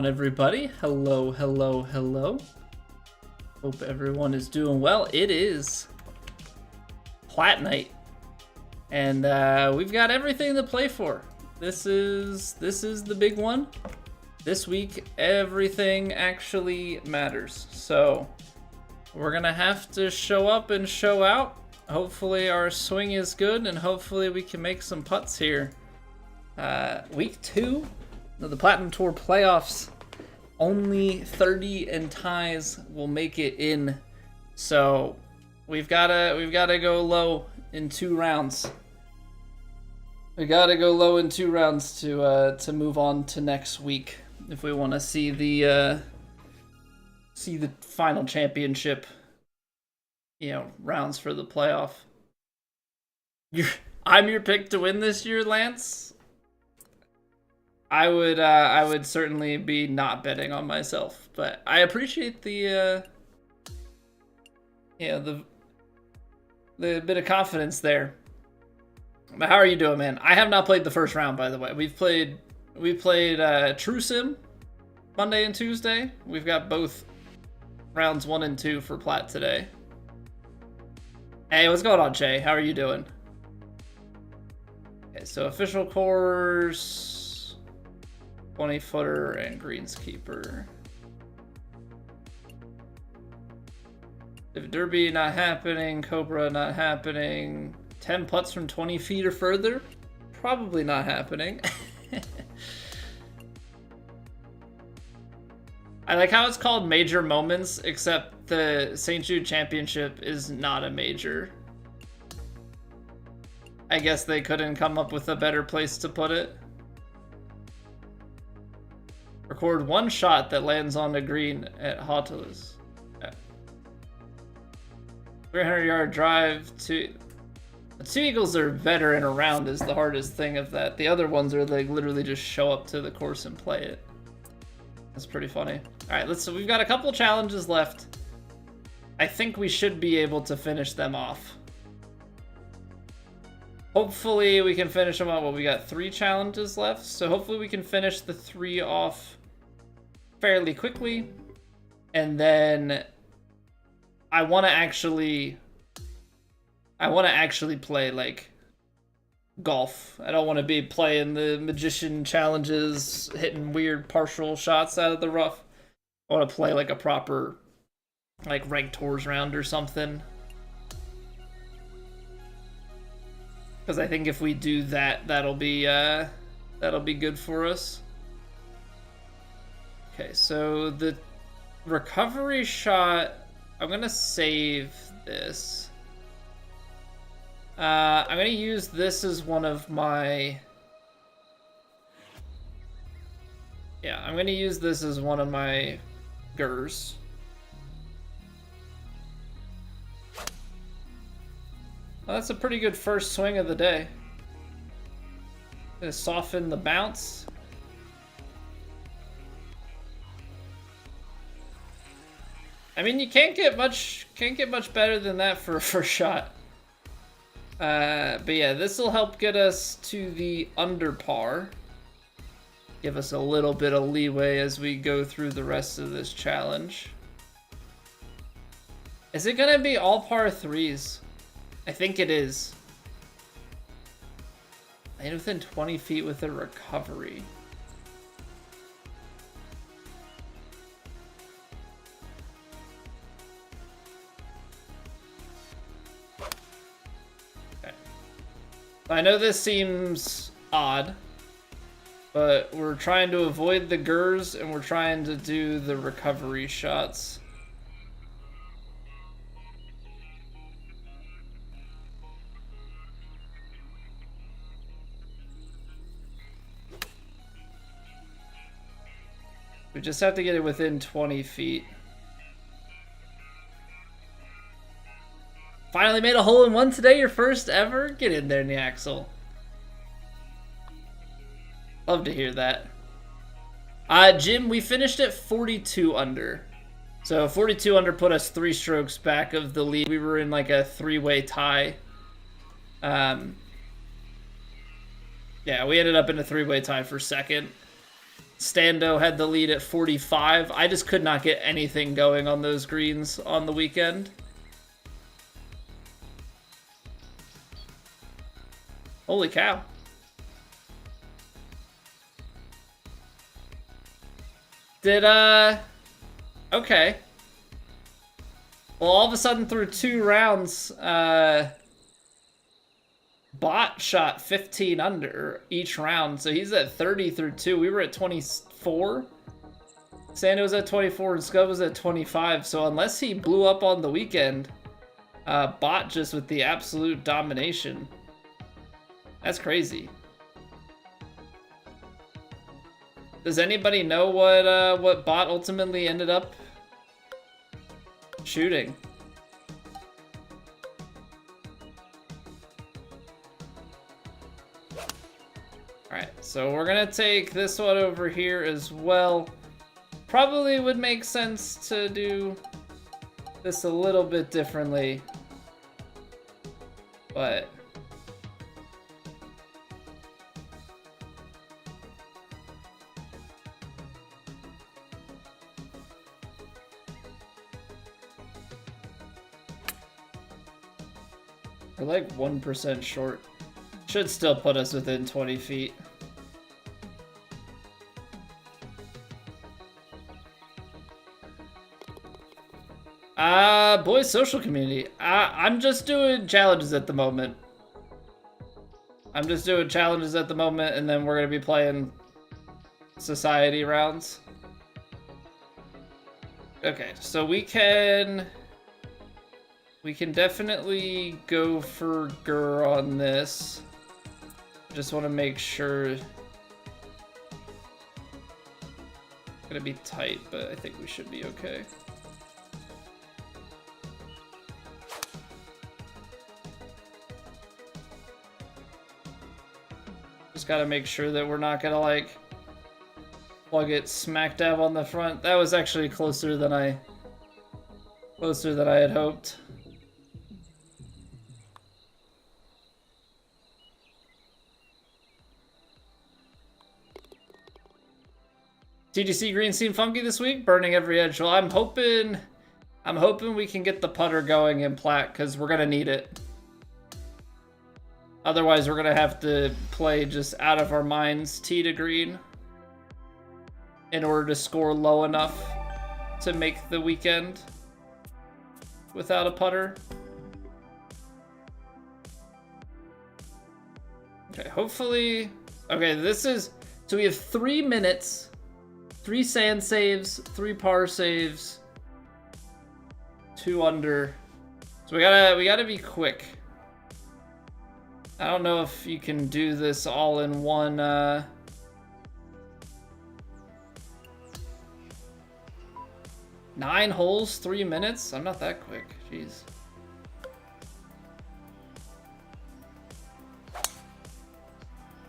on, everybody? Hello, hello, hello. Hope everyone is doing well. It is Plat Night, and we've got everything to play for. This is the big one. This week, everything actually matters. So we're gonna have to show up and show out. Hopefully our swing is good, and hopefully we can make some putts here. Week 2 of the Platinum Tour playoffs. Only 30 and ties will make it in. So we've gotta go low in 2 rounds. We gotta go low in 2 rounds to move on to next week if we want to see the final championship, rounds for the playoff. I'm your pick to win this year, Lance. I would certainly be not betting on myself, but I appreciate the the bit of confidence there. But how are you doing, man? I have not played the first round, by the way. We played True Sim Monday and Tuesday. We've got both rounds 1 and 2 for Plat today. Hey, what's going on, Jay? How are you doing? Okay, so official course, 20-footer and greenskeeper. If Derby not happening, Cobra not happening. 10 putts from 20 feet or further, probably not happening. I like how it's called Major Moments, except the St. Jude Championship is not a major. I guess they couldn't come up with a better place to put it. Record 1 shot that lands on the green at Hautelas. Yeah. 300-yard drive to... The 2 eagles are better and around is the hardest thing of that. The other ones are like literally just show up to the course and play it. That's pretty funny. All right, so we've got a couple challenges left. I think we should be able to finish them off. Hopefully we can finish them off. Well, we got 3 challenges left, so hopefully we can finish the 3 off fairly quickly. And then I want to actually play like golf. I don't want to be playing the magician challenges, hitting weird partial shots out of the rough. I want to play like a proper like ranked tours round or something. Because I think if we do that, that'll be good for us. Okay, so the recovery shot, I'm gonna save this. I'm gonna use this as one of my... Yeah, I'm gonna use this as one of my GERs. Well, that's a pretty good first swing of the day. Gonna soften the bounce. I mean, you can't get much better than that for a first shot. But yeah, this will help get us to the under par. Give us a little bit of leeway as we go through the rest of this challenge. Is it gonna be all par 3s? I think it is. And within 20 feet with a recovery. I know this seems odd, but we're trying to avoid the GERs and we're trying to do the recovery shots. We just have to get it within 20 feet. Finally made a hole-in-one today, your first ever? Get in there, Neaxel. Love to hear that. Jim, we finished at 42 under. So 42 under put us 3 strokes back of the lead. We were in like a 3-way tie. Yeah, we ended up in a 3-way tie for second. Stando had the lead at 45. I just could not get anything going on those greens on the weekend. Holy cow. Okay. Well, all of a sudden through 2 rounds, Bot shot 15 under each round, so he's at 30 through 2. We were at 24. Sando was at 24 and Scub was at 25, so unless he blew up on the weekend, Bot just with the absolute domination. That's crazy. Does anybody know what Bot ultimately ended up shooting? Alright, so we're gonna take this one over here as well. Probably would make sense to do this a little bit differently, but we're like 1% short. Should still put us within 20 feet. Boys social community. I'm just doing challenges at the moment. And then we're gonna be playing society rounds. Okay, so we can definitely go for Gur on this. Just want to make sure. It's gonna be tight, but I think we should be okay. Just gotta make sure that we're not gonna like plug it smack dab on the front. That was actually closer than I had hoped. TGC green seemed funky this week, burning every edge. Well, I'm hoping we can get the putter going in plat because we're gonna need it. Otherwise, we're gonna have to play just out of our minds tee to green in order to score low enough to make the weekend without a putter. Okay, hopefully. Okay, this is so we have 3 minutes. 3 sand saves, 3 par saves, 2 under. So we gotta be quick. I don't know if you can do this all in one. 9 holes, 3 minutes. I'm not that quick. Jeez.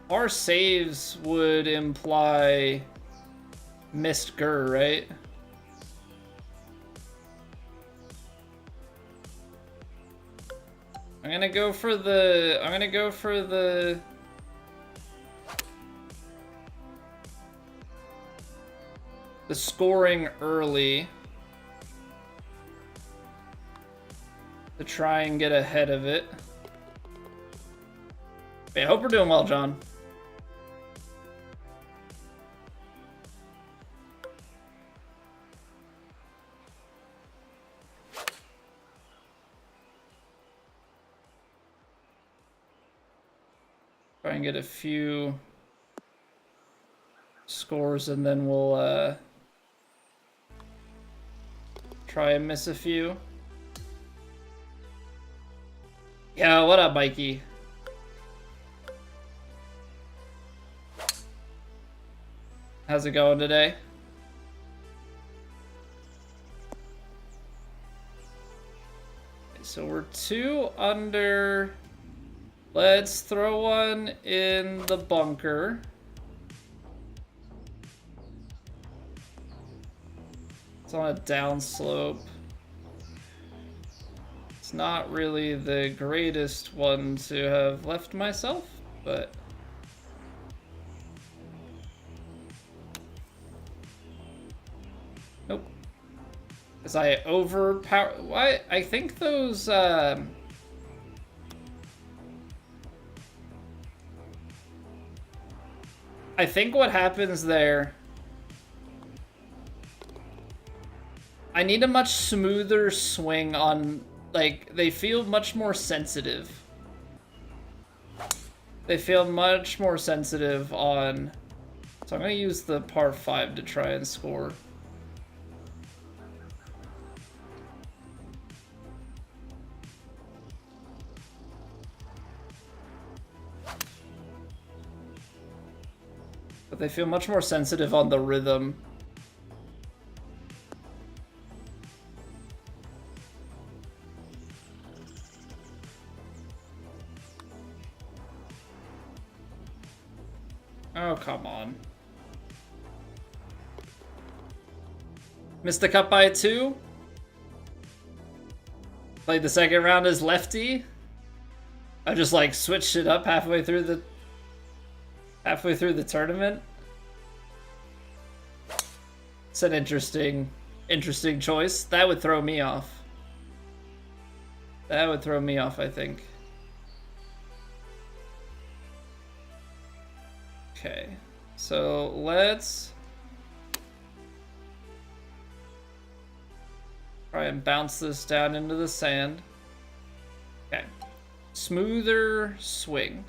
Par saves would imply missed Gur, right? I'm gonna go for the scoring early to try and get ahead of it. I hope we're doing well, John. Try and get a few scores and then we'll try and miss a few. Yeah, what up, Mikey? How's it going today? So we're 2 under. Let's throw one in the bunker. It's on a downslope. It's not really the greatest one to have left myself, but Nope. Because I overpower... Why? I think those... I think what happens there... I need a much smoother swing on... Like, they feel much more sensitive. They feel much more sensitive on... So I'm going to use the par 5 to try and score. But they feel much more sensitive on the rhythm. Oh, come on. Missed the cut by 2. Played the second round as lefty. I just like switched it up halfway through the tournament. It's an interesting choice. That would throw me off. That would throw me off, I think. Okay, so let's try and bounce this down into the sand. Okay, smoother swing.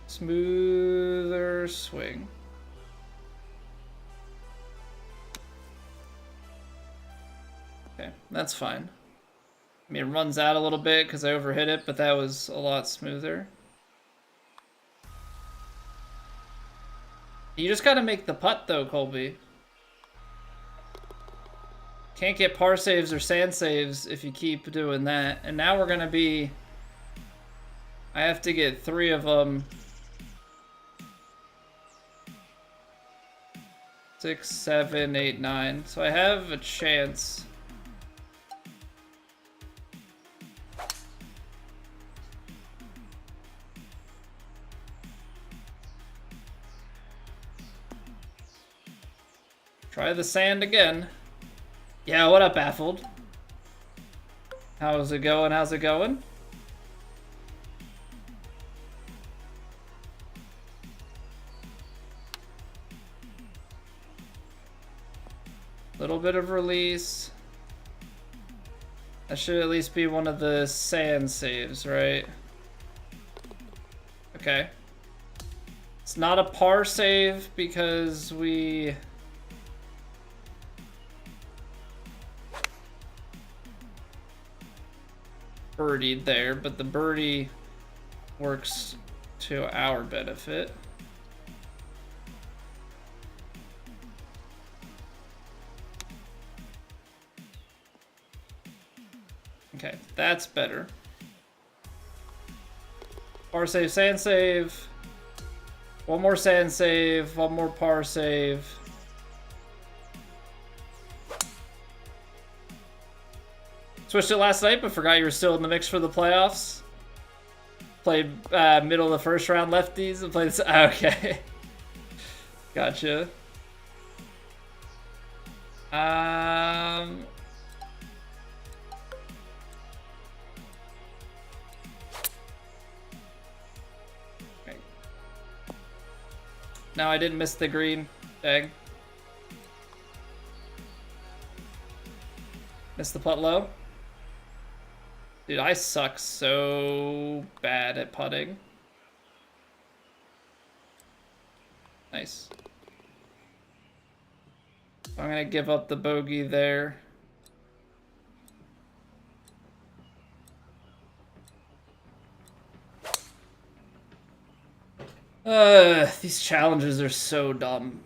Smoother swing. Okay, that's fine. I mean, it runs out a little bit because I overhit it, but that was a lot smoother. You just gotta make the putt though, Colby. Can't get par saves or sand saves if you keep doing that. And now we're gonna be... I have to get 3 of them. 6, 7, 8, 9. So I have a chance. Try the sand again. Yeah, what up, Baffled? How's it going? How's it going? Little bit of release. That should at least be one of the sand saves, right? Okay. It's not a par save because we... birdied there, but the birdie works to our benefit. Okay, that's better. Par save, sand save. One more sand save, one more par save. Switched it last night, but forgot you were still in the mix for the playoffs. Played middle of the first round lefties and played this. Okay. Gotcha. Okay. No, I didn't miss the green. Dang. Missed the putt low. Dude, I suck so bad at putting. Nice. I'm gonna give up the bogey there. These challenges are so dumb.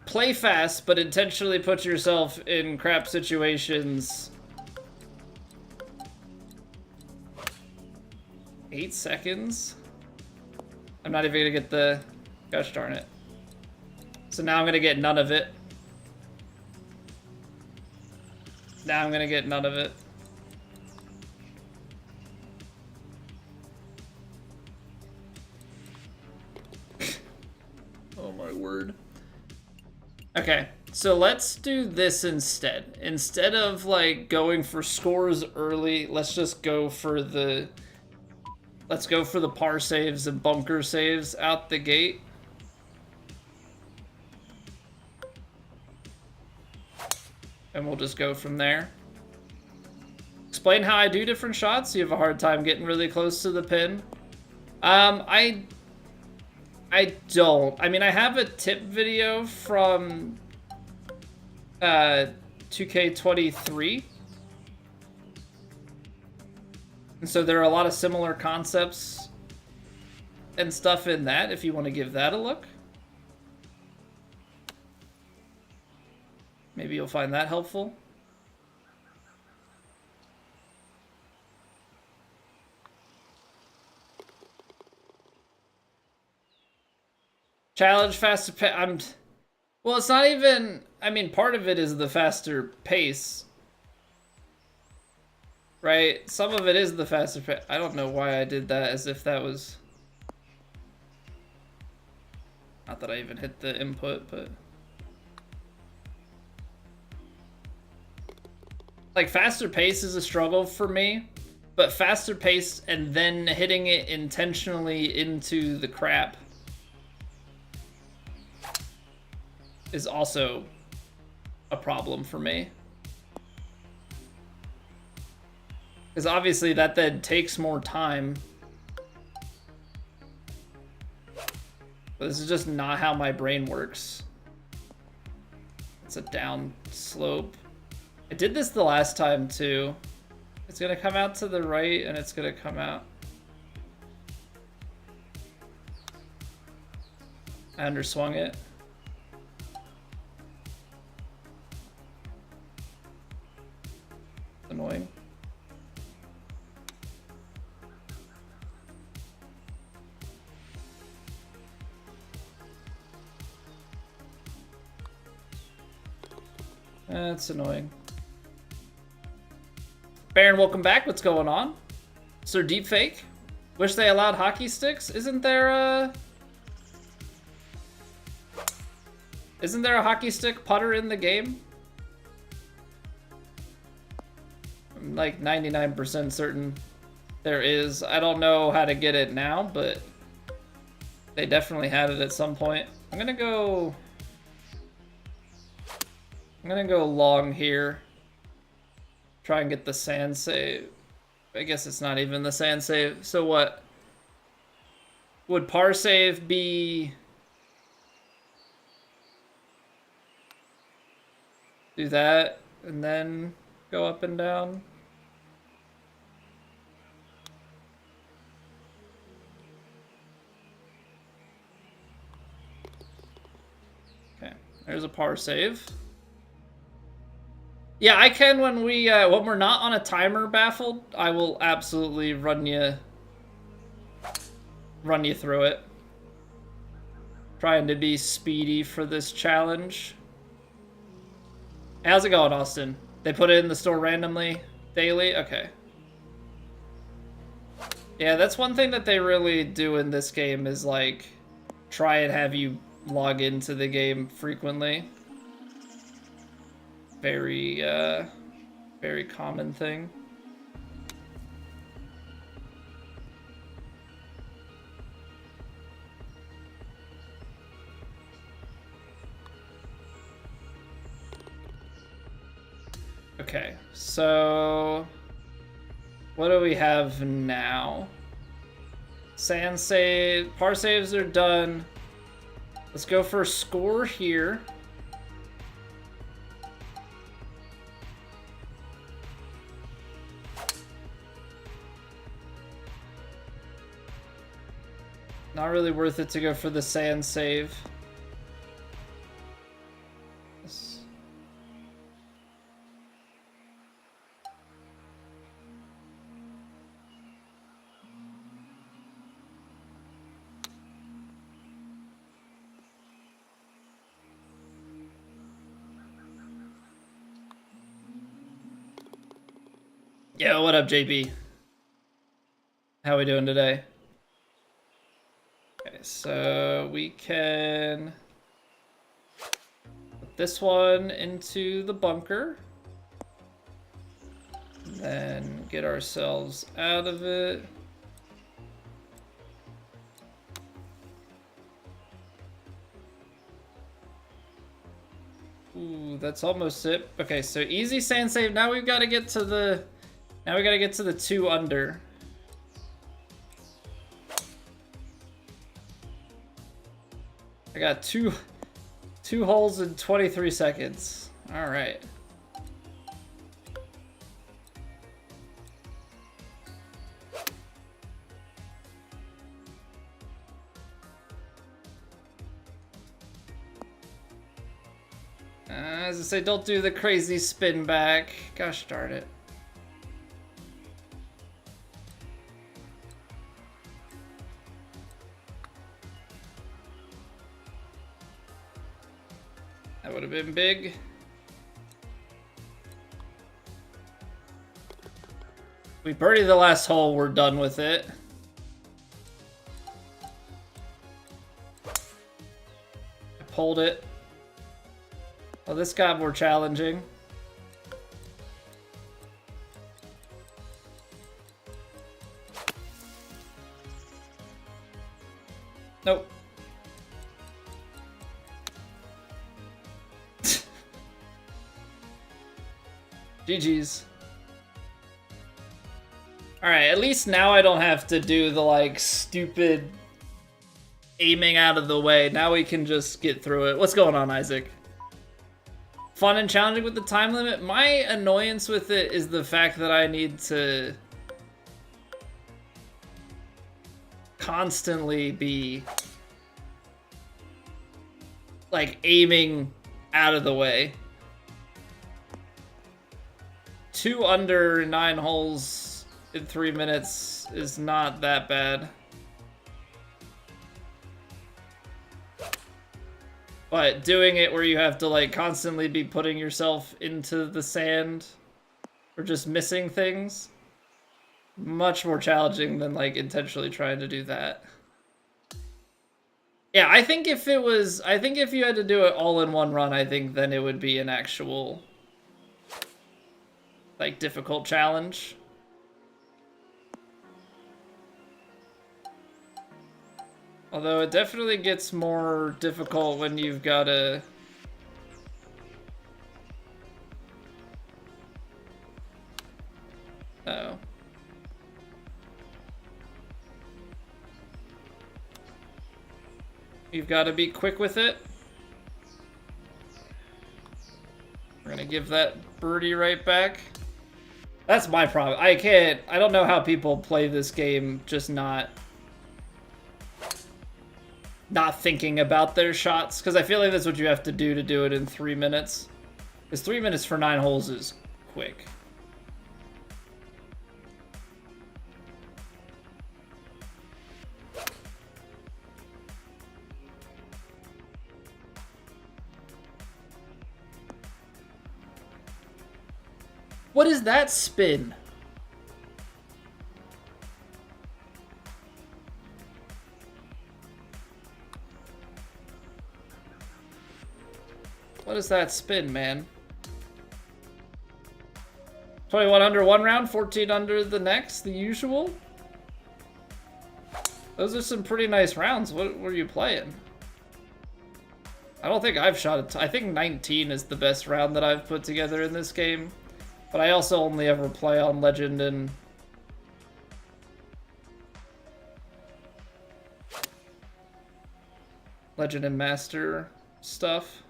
Play fast, but intentionally put yourself in crap situations. 8 seconds? I'm not even gonna get the... Gosh darn it. So now I'm gonna get none of it. Now I'm gonna get none of it. Oh my word. Okay, So let's do this instead. Instead of like going for scores early, let's just go for the par saves and bunker saves out the gate. And we'll just go from there. Explain how I do different shots. You have a hard time getting really close to the pin. I don't. I mean, I have a tip video from 2K23. And so there are a lot of similar concepts and stuff in that if you want to give that a look. Maybe you'll find that helpful. Challenge faster pace. Well, it's not even. I mean, part of it is the faster pace, right? Some of it is the faster pace. I don't know why I did that as if that was. Not that I even hit the input, but. Like, faster pace is a struggle for me, but faster pace and then hitting it intentionally into the crap is also a problem for me. Because obviously that then takes more time. But this is just not how my brain works. It's a down slope. I did this the last time too. It's gonna come out to the right and it's gonna come out. I underswung it. Annoying. That's annoying. Baron, welcome back. What's going on? Sir Deepfake? Wish they allowed hockey sticks? Isn't there a hockey stick putter in the game? I'm like 99% certain there is. I don't know how to get it now, but they definitely had it at some point. I'm gonna go long here. Try and get the sand save. I guess it's not even the sand save. So what? Would par save be... Do that and then go up and down? Okay, there's a par save. Yeah, I can when we're not on a timer, Baffled. I will absolutely run you through it. Trying to be speedy for this challenge. How's it going, Austin? They put it in the store randomly, daily? Okay. Yeah, that's one thing that they really do in this game is like try and have you log into the game frequently. Very, very common thing. Okay, so what do we have now? Sand save, par saves are done. Let's go for a score here. Not really worth it to go for the sand save. Yo, what up, JB? How we doing today? Okay, so we can put this one into the bunker. Then get ourselves out of it. Ooh, that's almost it. Okay, so easy sand save. Now we've got to get to the 2 under. I got two holes in 23 seconds. All right. As I say, don't do the crazy spin back. Gosh darn it. That would have been big. We birdied the last hole, we're done with it. I pulled it. Well, this got more challenging. Nope. GG's. Alright, at least now I don't have to do the, like, stupid aiming out of the way. Now we can just get through it. What's going on, Isaac? Fun and challenging with the time limit. My annoyance with it is the fact that I need to constantly be, like, aiming out of the way. 2 under 9 holes in 3 minutes is not that bad. But doing it where you have to, like, constantly be putting yourself into the sand or just missing things, much more challenging than, like, intentionally trying to do that. Yeah, I think if you had to do it all in one run, I think then it would be an actual, like, difficult challenge. Although it definitely gets more difficult when you've got to... Uh-oh. You've got to be quick with it. We're gonna give that birdie right back. That's my problem. I don't know how people play this game just not thinking about their shots, because I feel like that's what you have to do it in 3 minutes. Because 3 minutes for 9 holes is quick. What is that spin? What is that spin, man? 21 under one round, 14 under the next, the usual? Those are some pretty nice rounds. What were you playing? I don't think I've shot it. I think 19 is the best round that I've put together in this game. But I also only ever play on Legend and... Legend and Master stuff.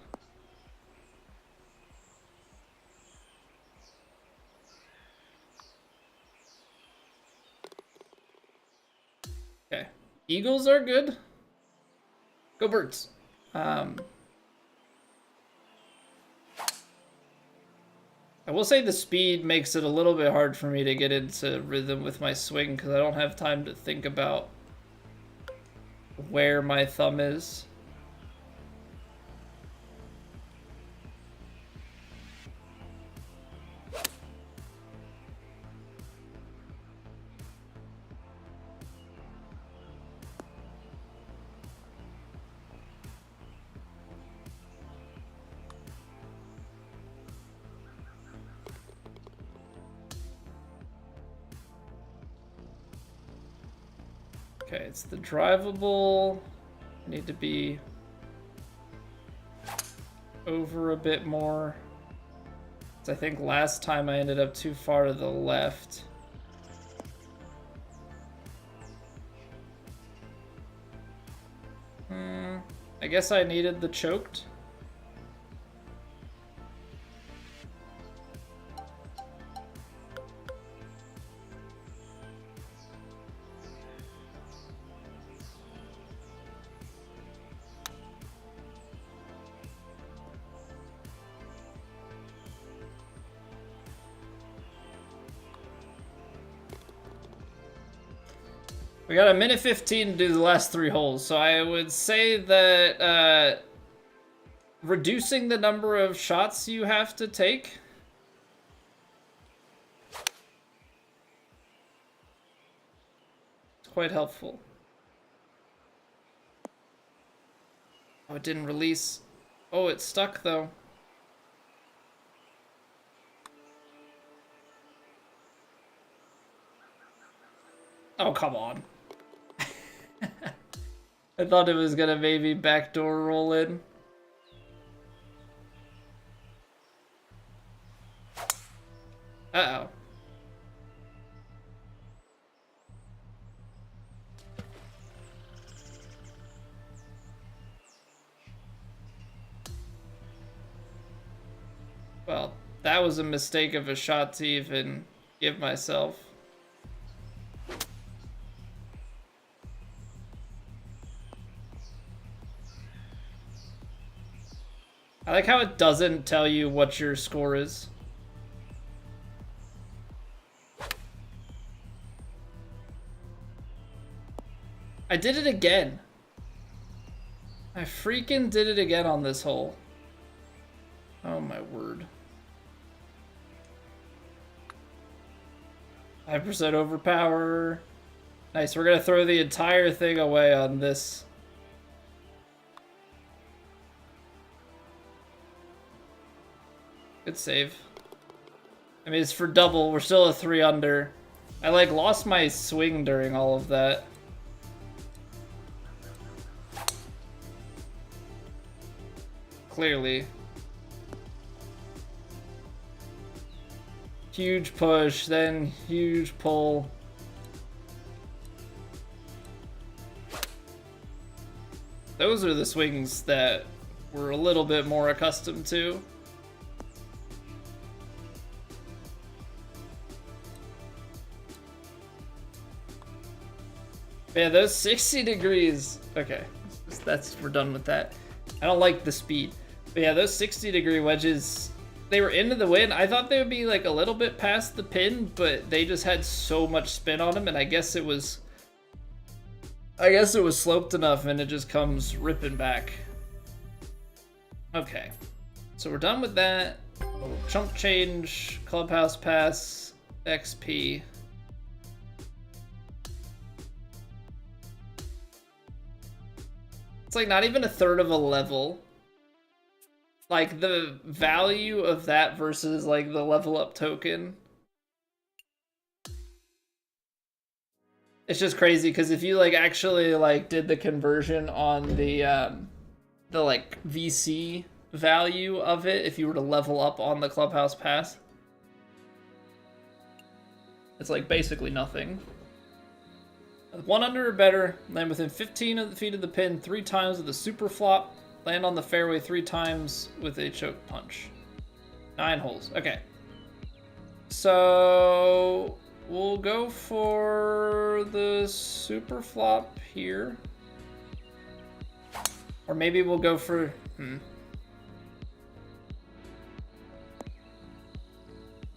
Okay. Eagles are good. Go Birds. I will say the speed makes it a little bit hard for me to get into rhythm with my swing because I don't have time to think about where my thumb is. Okay, it's the drivable. I need to be over a bit more. I think last time I ended up too far to the left. I guess I needed the choked. We got a minute 15 to do the last 3 holes, so I would say that reducing the number of shots you have to take is quite helpful. Oh, it didn't release. Oh, it's stuck though. Oh, come on. I thought it was gonna maybe backdoor roll in. Uh-oh. Well, that was a mistake of a shot to even give myself. I like how it doesn't tell you what your score is. I did it again. I freaking did it again on this hole. Oh my word. 5% overpower. Nice, we're gonna throw the entire thing away on this. Good save. I mean, it's for double. We're still a 3 under. I, like, lost my swing during all of that. Clearly. Huge push, then huge pull. Those are the swings that we're a little bit more accustomed to. Yeah, those 60 degrees. Okay, we're done with that. I don't like the speed. But yeah, those 60-degree wedges, they were into the wind. I thought they would be like a little bit past the pin, but they just had so much spin on them, and I guess it was sloped enough, and it just comes ripping back. Okay, so we're done with that. Chunk change, clubhouse pass, XP. It's like not even a third of a level. Like the value of that versus like the level up token. It's just crazy because if you like actually like did the conversion on the like VC value of it, if you were to level up on the clubhouse pass, it's like basically nothing. 1 under or better, land within 15 feet of the pin 3 times with a super flop, land on the fairway 3 times with a choke punch. 9 holes. Okay. So we'll go for the super flop here. Or maybe we'll go for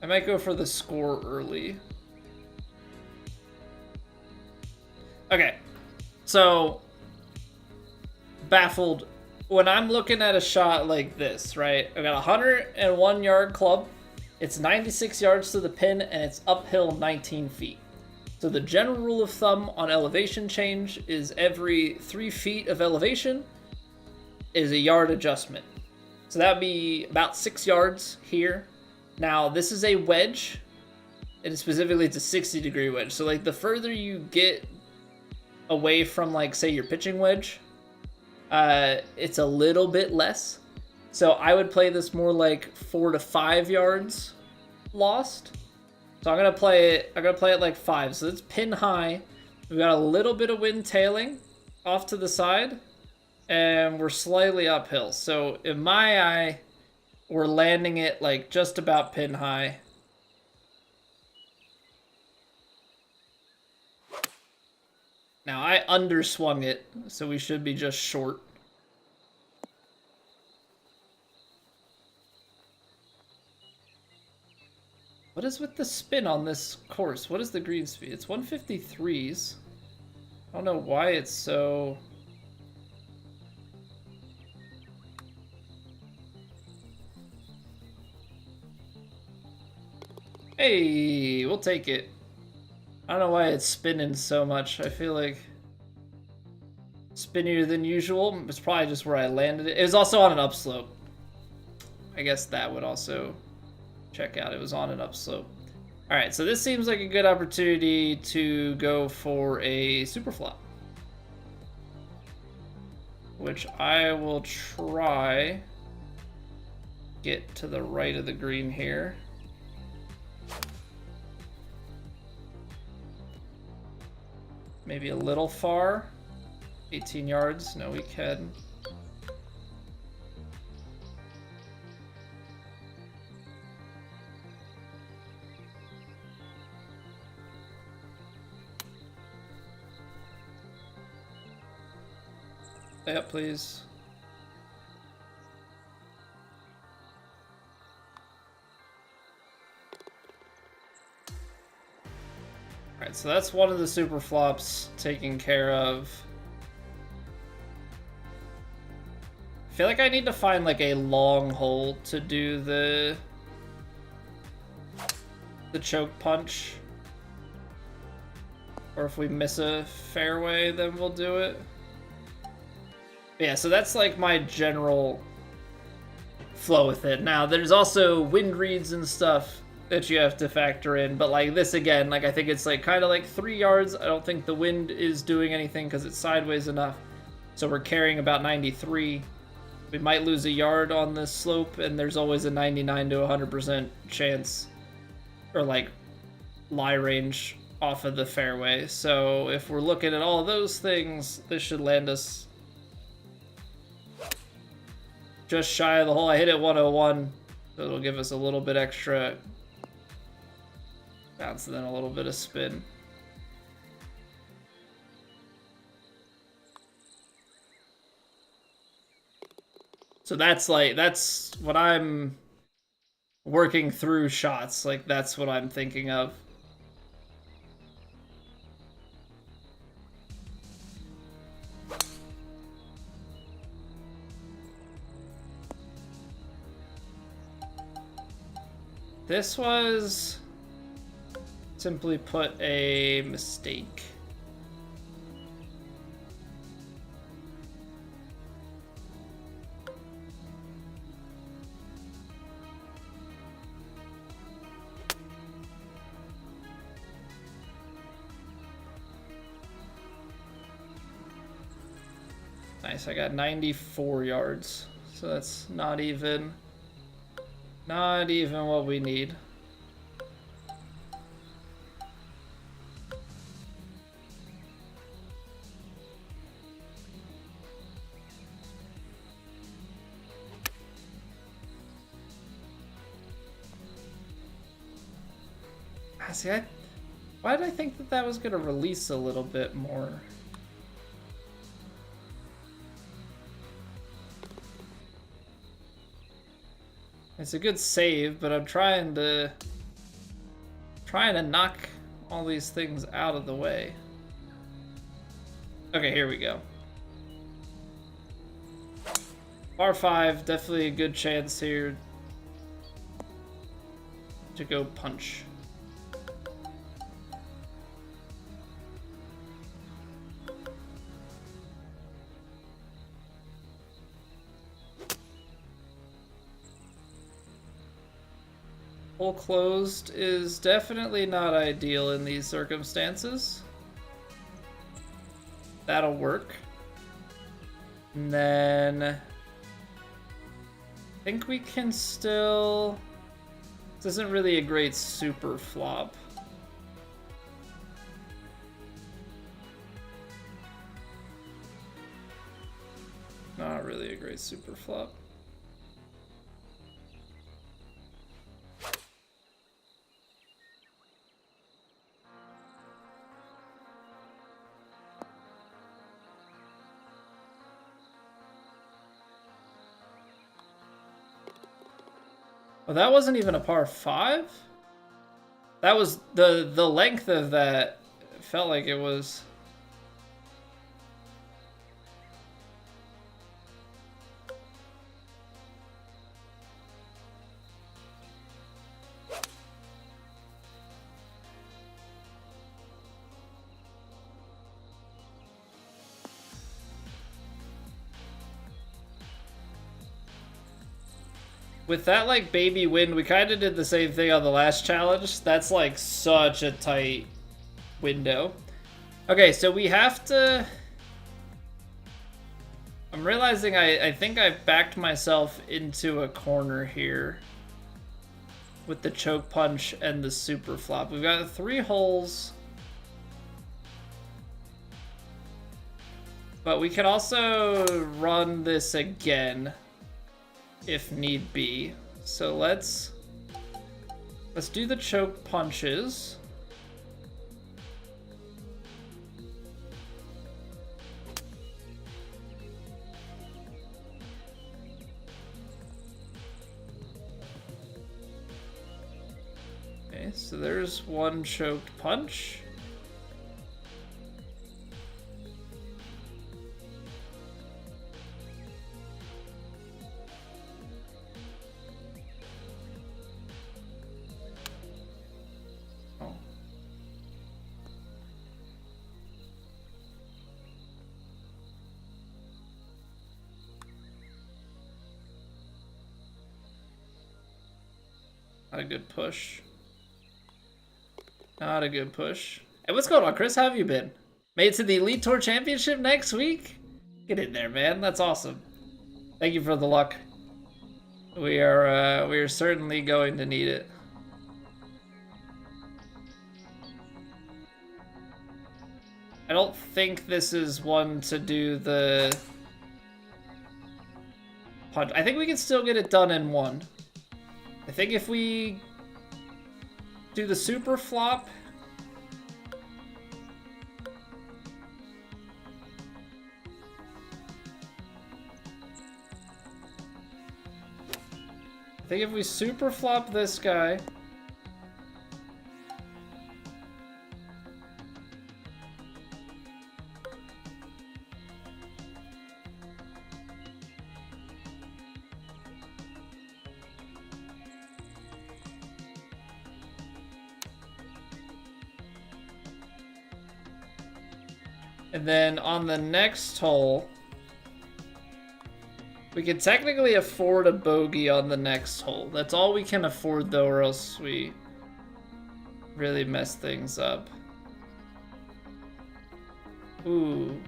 I might go for the score early. Okay, so baffled when I'm looking at a shot like this, right? I got a 101 yard club. It's 96 yards to the pin and it's uphill 19 feet. So the general rule of thumb on elevation change is every 3 feet of elevation is a yard adjustment. So that'd be about 6 yards here. Now this is a wedge, and specifically it's a 60-degree wedge. So like the further you get away from, like, say, your pitching wedge, it's a little bit less. So I would play this more like 4 to 5 yards lost. So I'm gonna play it like 5. So it's pin high. We've got a little bit of wind tailing off to the side, and we're slightly uphill. So in my eye, we're landing it like just about pin high. Now I underswung it, so we should be just short. What is with the spin on this course? What is the green speed? It's 153s. I don't know why it's so... Hey, we'll take it. I don't know why it's spinning so much. I feel like spinnier than usual. It's probably just where I landed it. It was also on an upslope. I guess that would also check out. It was on an upslope. All right, so this seems like a good opportunity to go for a super flop, which I will try get to the right of the green here. Maybe a little far. 18 yards. No, we can. Stay up, please. Alright, so that's one of the super flops taken care of. I feel like I need to find like a long hole to do the choke punch. Or if we miss a fairway, then we'll do it. But yeah, so that's like my general flow with it. Now, there's also wind reads and stuff that you have to factor in, but like this again, like I think it's like kind of like 3 yards. I don't think the wind is doing anything because it's sideways enough. So we're carrying about 93. We might lose a yard on this slope, and there's always a 99 to 100% chance, or like lie range off of the fairway. So if we're looking at all of those things, this should land us just shy of the hole. I hit it 101, so it'll give us a little bit extra bounce and then a little bit of spin. So that's what I'm working through shots. Like that's what I'm thinking of. This was simply put a mistake. Nice, I got 94 yards, so that's not even what we need. See, why did I think that that was going to release a little bit more? It's a good save, but I'm trying to knock all these things out of the way. Okay, here we go. Par 5, definitely a good chance here to go punch. Hole closed is definitely not ideal in these circumstances. That'll work. And then I think we can still... This isn't really a great super flop. Not really a great super flop. Well, that wasn't even a par 5? That was the length of that felt like it was. With that, like, baby wind, we kind of did the same thing on the last challenge. That's, like, such a tight window. Okay, so we have to... I'm realizing I think I've backed myself into a corner here with the choke punch and the super flop. We've got 3 holes. But we can also run this again if need be. So let's do the choke punches. Okay, so there's one choked punch. Not a good push. Not a good push. Hey, what's going on, Chris? How have you been? Made it to the Elite Tour Championship next week? Get in there, man. That's awesome. Thank you for the luck. We are certainly going to need it. I don't think this is one to do the punch. I think we can still get it done in one. I think if we do the super flop, I think if we super flop this guy, and then on the next hole, we can technically afford a bogey on the next hole. That's all we can afford, though, or else we really mess things up. Ooh.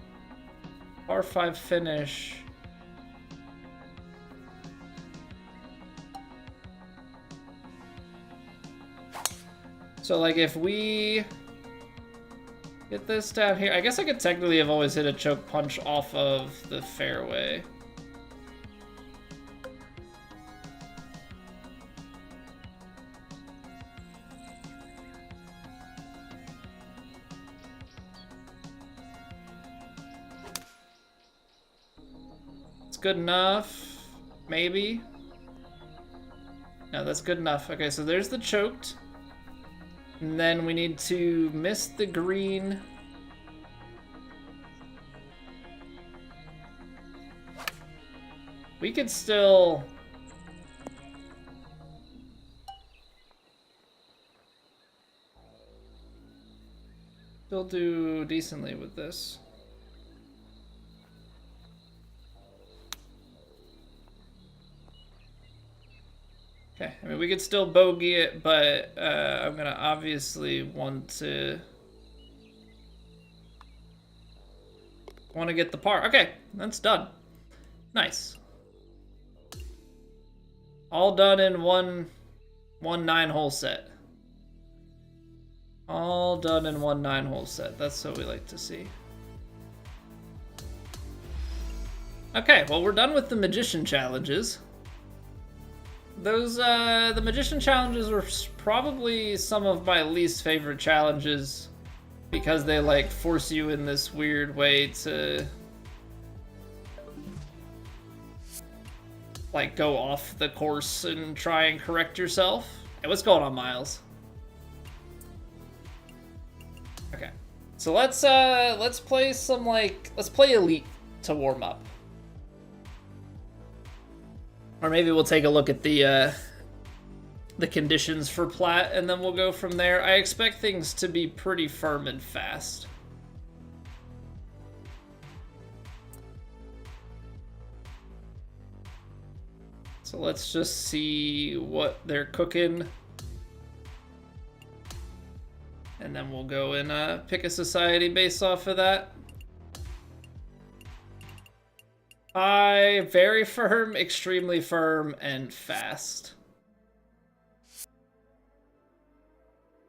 Par 5 finish. So, like, if we get this down here, I guess I could technically have always hit a choke punch off of the fairway. It's good enough, maybe. No, that's good enough. Okay, so there's the choked. And then we need to miss the green. We could still do decently with this. Okay, I mean, we could still bogey it, but I'm gonna obviously want to want to get the par. Okay, that's done. Nice. All done in one 9-hole set. All done in one 9-hole set. That's what we like to see. Okay, well, we're done with the Magician challenges. Those, the Magician challenges were probably some of my least favorite challenges because they, like, force you in this weird way to, like, go off the course and try and correct yourself. Hey, what's going on, Miles? Okay, so let's play some, like, let's play Elite to warm up. Or maybe we'll take a look at the conditions for Plat, and then we'll go from there. I expect things to be pretty firm and fast. So let's just see what they're cooking. And then we'll go and pick a society based off of that. Very firm, extremely firm, and fast.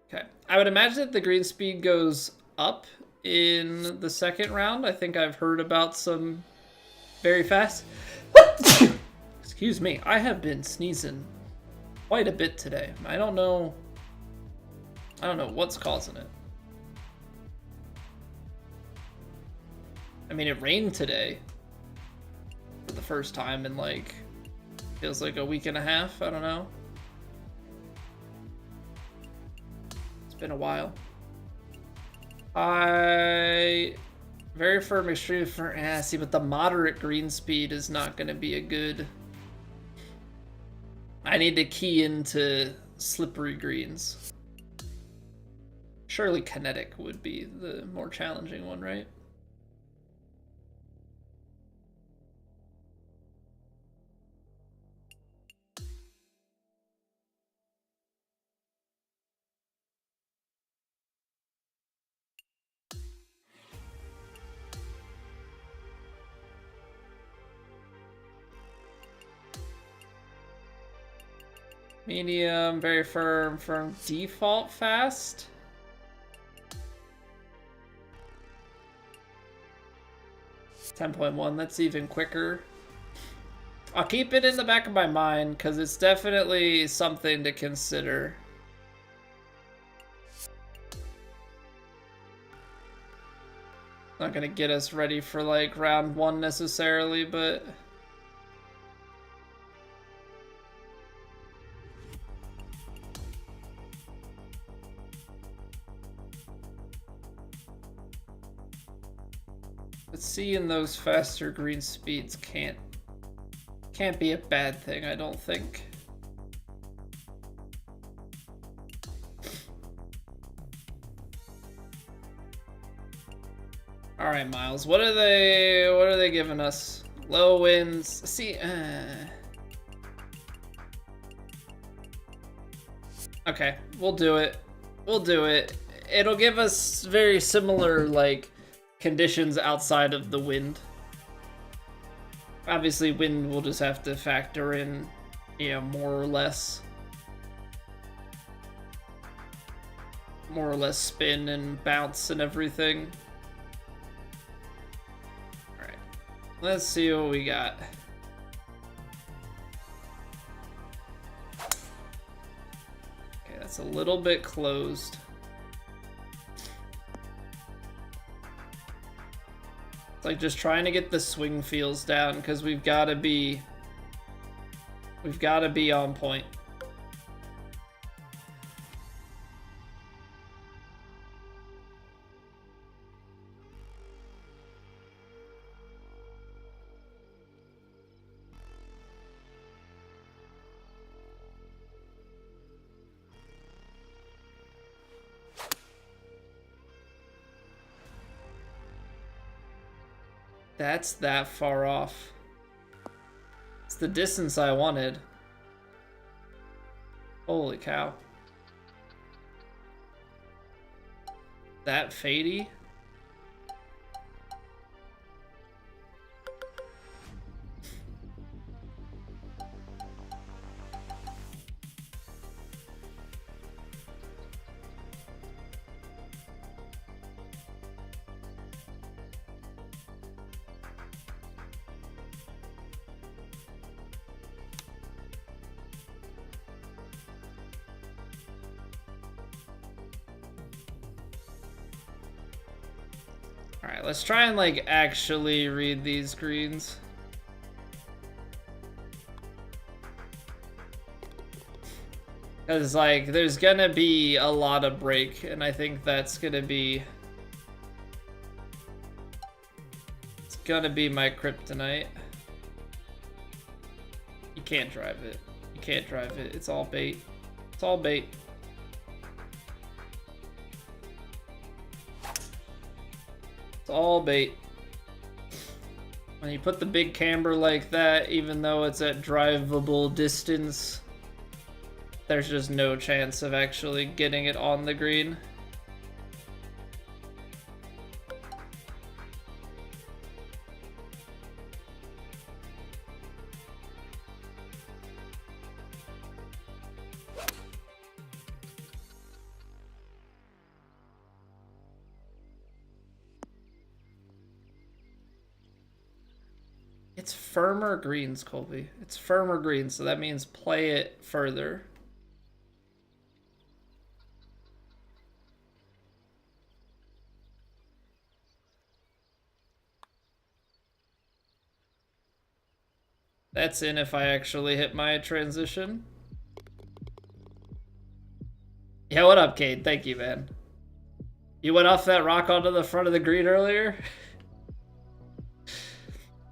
Okay. I would imagine that the green speed goes up in the second round. I think I've heard about some very fast. Excuse me. I have been sneezing quite a bit today. I don't know what's causing it. I mean, it rained today. For the first time in, like, feels like a week and a half. I don't know. It's been a while. Very firm, extremely firm. See, but the moderate green speed is not going to be a good. I need to key into slippery greens. Surely kinetic would be the more challenging one, right? Medium, very firm, default fast. It's 10.1, that's even quicker. I'll keep it in the back of my mind because it's definitely something to consider. Not gonna get us ready for, like, round 1 necessarily, but seeing those faster green speeds can't be a bad thing, I don't think. All right, Miles, what are they giving us? Low winds. See, okay, we'll do it. We'll do it. It'll give us very similar, like, conditions outside of the wind. Obviously, wind will just have to factor in, you know, more or less spin and bounce and everything. All right, let's see what we got. Okay, that's a little bit closed. Like, just trying to get the swing feels down because we've got to be on point. That's that far off. It's the distance I wanted. Holy cow. That fadey? All right, let's try and like actually read these greens. Because like there's gonna be a lot of break, and I think that's gonna be my kryptonite. You can't drive it. You can't drive it. It's all bait. It's all bait. It's all bait. When you put the big camber like that, even though it's at drivable distance, there's just no chance of actually getting it on the green. It's firmer greens, Colby. It's firmer greens, so that means play it further. That's in if I actually hit my transition. Yeah, what up, Cade? Thank you, man. You went off that rock onto the front of the green earlier?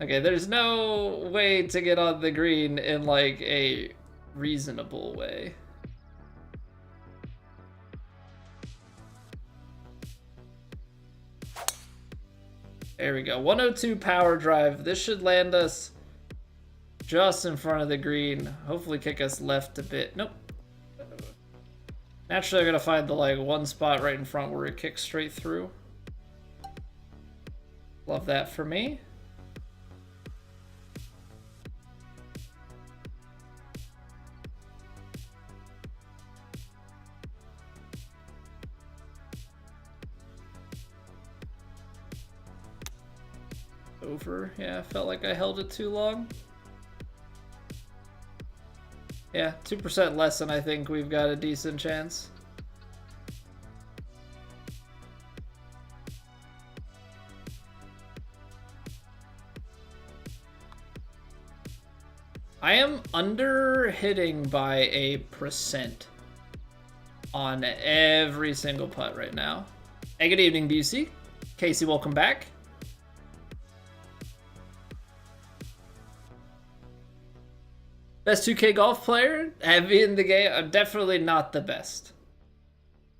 Okay, there's no way to get on the green in like a reasonable way. There we go. 102 power drive. This should land us just in front of the green. Hopefully kick us left a bit. Nope. Naturally, I'm gonna find the like one spot right in front where it kicks straight through. Love that for me. Over. Yeah, felt like I held it too long. Yeah, 2% less than I think we've got a decent chance. I am under hitting by 1% on every single putt right now. Hey, good evening, Busey. Casey, welcome back. Best 2K golf player? Heavy in the game? I'm definitely not the best.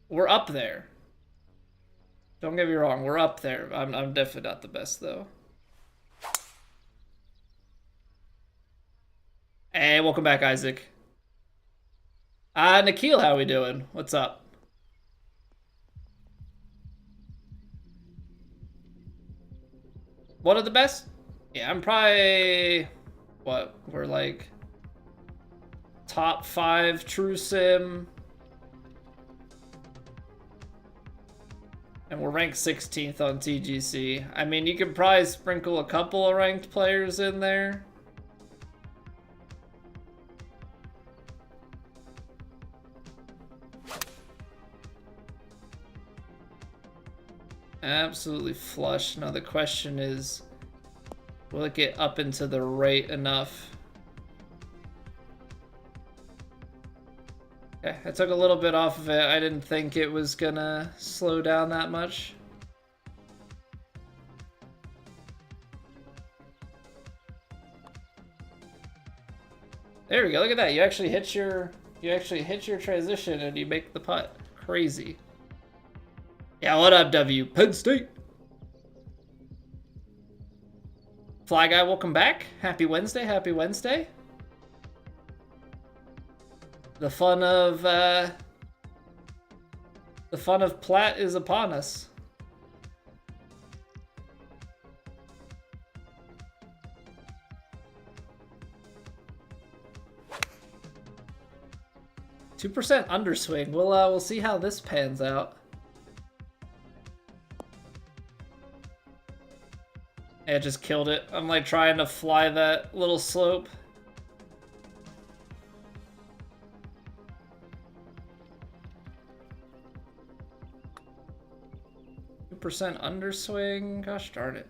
We're up there. Don't get me wrong, we're up there. I'm definitely not the best, though. Hey, welcome back, Isaac. Nikhil, how we doing? What's up? One of the best? Yeah, I'm probably... What? We're like... Top 5 True Sim. And we're ranked 16th on TGC. I mean, you could probably sprinkle a couple of ranked players in there. Absolutely flush. Now the question is, will it get up into the right enough? Okay, I took a little bit off of it. I didn't think it was gonna slow down that much. There we go. Look at that. You actually hit your transition and you make the putt. Crazy. Yeah, what up, W? Penn State. Fly Guy, welcome back. Happy Wednesday. Happy Wednesday. The fun of Platt is upon us. %2 underswing. We'll see how this pans out. Yeah, just killed it. I'm like trying to fly that little slope. 2% underswing. Gosh darn it.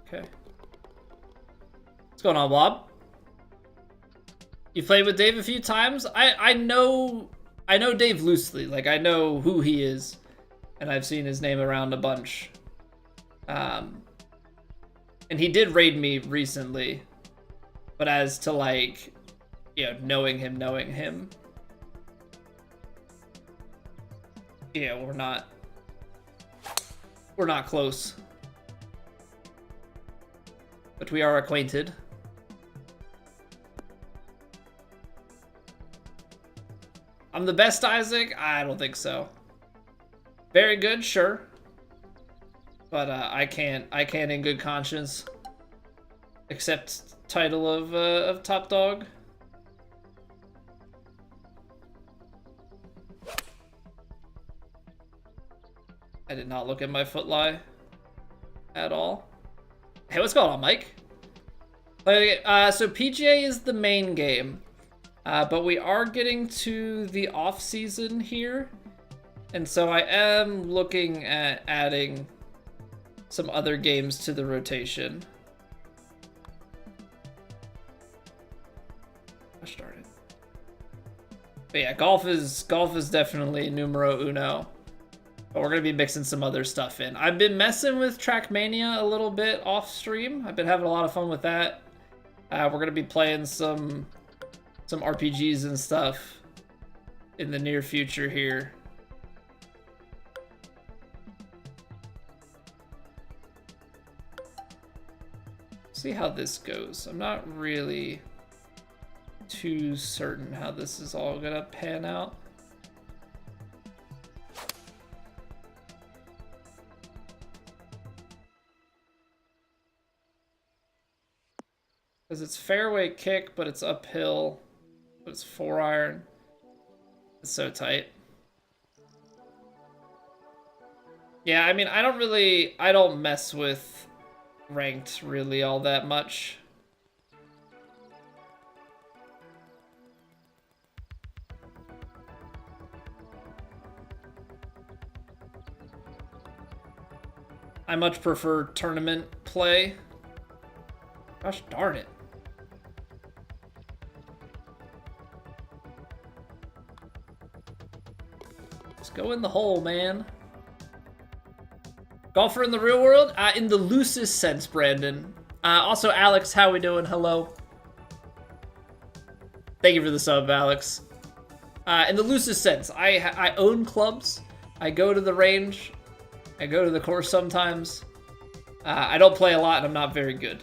Okay. What's going on, Bob? You played with Dave a few times? I know Dave loosely. Like, I know who he is, and I've seen his name around a bunch. And he did raid me recently, but as to, like, you know, knowing him, yeah, we're not close. But we are acquainted. I'm the best, Isaac? I don't think so. Very good, sure. But I can't in good conscience accept title of top dog. I did not look at my footlie at all. Hey, what's going on, Mike? So PGA is the main game, but we are getting to the off season here, and so I am looking at adding some other games to the rotation. Gosh darn it. But yeah, golf is definitely numero uno. But we're going to be mixing some other stuff in. I've been messing with Trackmania a little bit off stream. I've been having a lot of fun with that. We're going to be playing some RPGs and stuff in the near future here. See how this goes. I'm not really too certain how this is all going to pan out. Because it's fairway kick, but it's uphill. But it's 4-iron. It's so tight. Yeah, I mean, I don't mess with ranked really all that much. I much prefer tournament play. Gosh darn it. Just go in the hole, man. Golfer in the real world? In the loosest sense, Brandon. Also, Alex, how we doing? Hello. Thank you for the sub, Alex. In the loosest sense, I own clubs. I go to the range. I go to the course sometimes. I don't play a lot, and I'm not very good.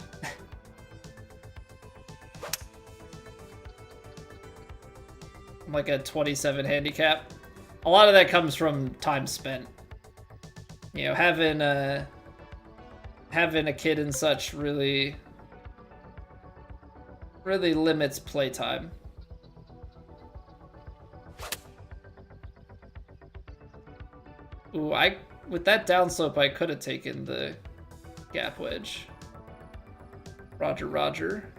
I'm like a 27 handicap. A lot of that comes from time spent. You know, having a kid and such really limits playtime. Ooh, with that downslope, I could have taken the gap wedge. Roger, roger.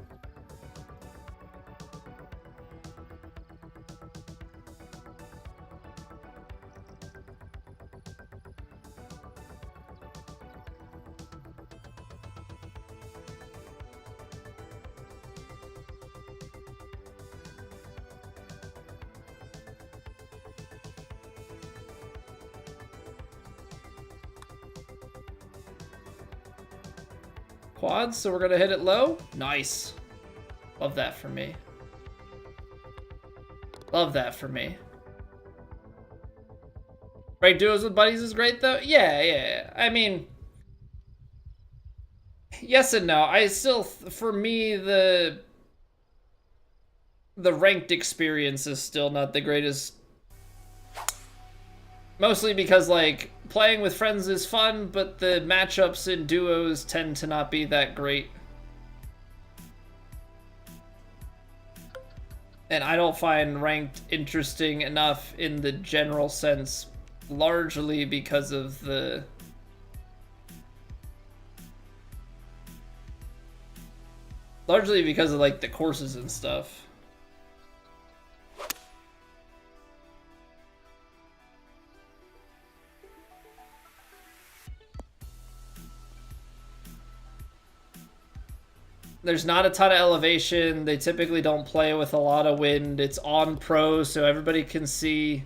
Quads, so we're gonna hit it low. Nice. Love that for me. Love that for me. Right, duos with buddies is great though. Yeah. I mean, yes and no. I still, for me, the ranked experience is still not the greatest. Mostly because, like, playing with friends is fun, but the matchups in duos tend to not be that great. And I don't find ranked interesting enough in the general sense, largely because of the... Largely because of, like, the courses and stuff. There's not a ton of elevation. They typically don't play with a lot of wind. It's on pro, so everybody can see,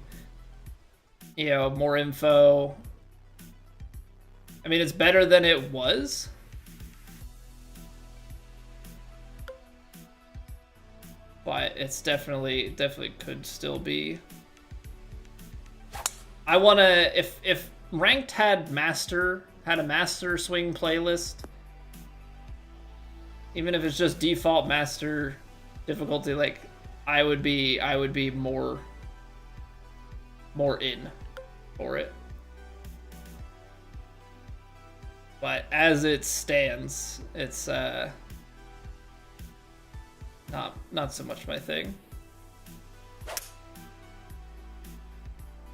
you know, more info. I mean, it's better than it was. But it's definitely could still be. I wanna, if ranked had a master swing playlist, even if it's just default master difficulty, like I would be more in for it. But as it stands, it's not so much my thing.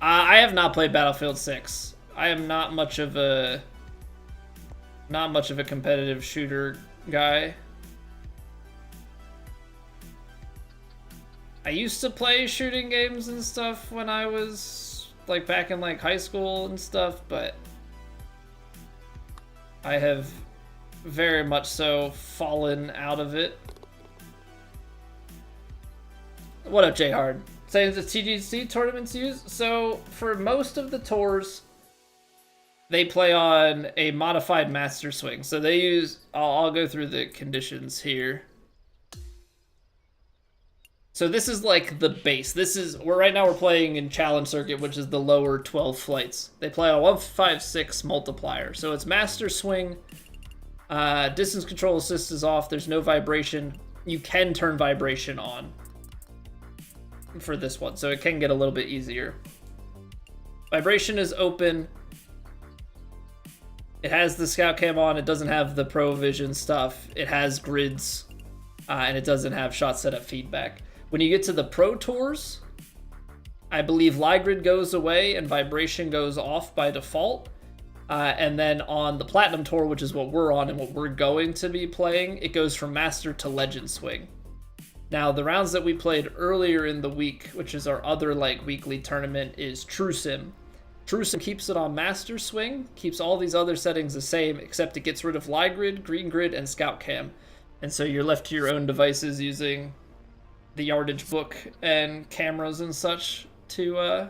I have not played Battlefield 6. I am not much of a competitive shooter guy. I used to play shooting games and stuff when I was like back in like high school and stuff, but I have very much so fallen out of it. What up, J Hard? Saying the TGC tournaments used. So for most of the tours, they play on a modified master swing. So they use. I'll go through the conditions here. So this is like the base. This is right now we're playing in challenge circuit, which is the lower 12 flights. They play on a 156 multiplier. So it's master swing. Distance control assist is off. There's no vibration. You can turn vibration on for this one, so it can get a little bit easier. Vibration is open. It has the scout cam on. It doesn't have the pro vision stuff. It has grids, and it doesn't have shot setup feedback. When you get to the pro tours, I believe live grid goes away and vibration goes off by default. And then on the Platinum Tour, which is what we're on and what we're going to be playing, it goes from Master to Legend Swing. Now, the rounds that we played earlier in the week, which is our other like weekly tournament, is True Sim. True Sim keeps it on Master Swing, keeps all these other settings the same, except it gets rid of live grid, green grid, and scout cam. And so you're left to your own devices using the yardage book and cameras and such to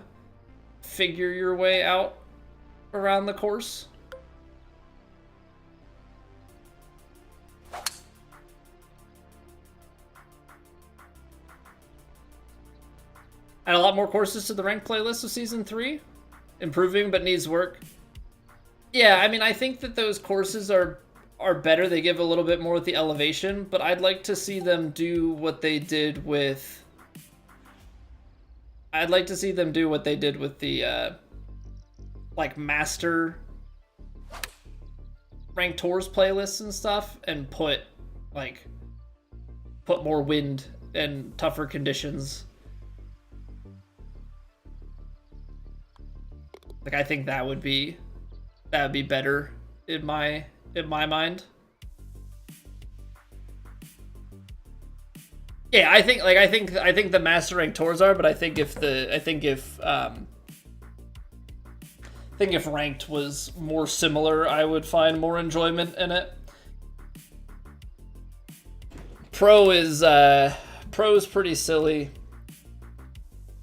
figure your way out around the course. Add a lot more courses to the ranked playlist of Season 3. Improving, but needs work. Yeah, I mean, I think that those courses are better. They give a little bit more with the elevation, but I'd like to see them do what they did with... I'd like to see them do what they did with the, like, master ranked tours playlists and stuff, and put more wind and tougher conditions. Like, I think that would be better in my mind. Yeah, I think the master ranked tours are, but I think if ranked was more similar, I would find more enjoyment in it. Pro is pretty silly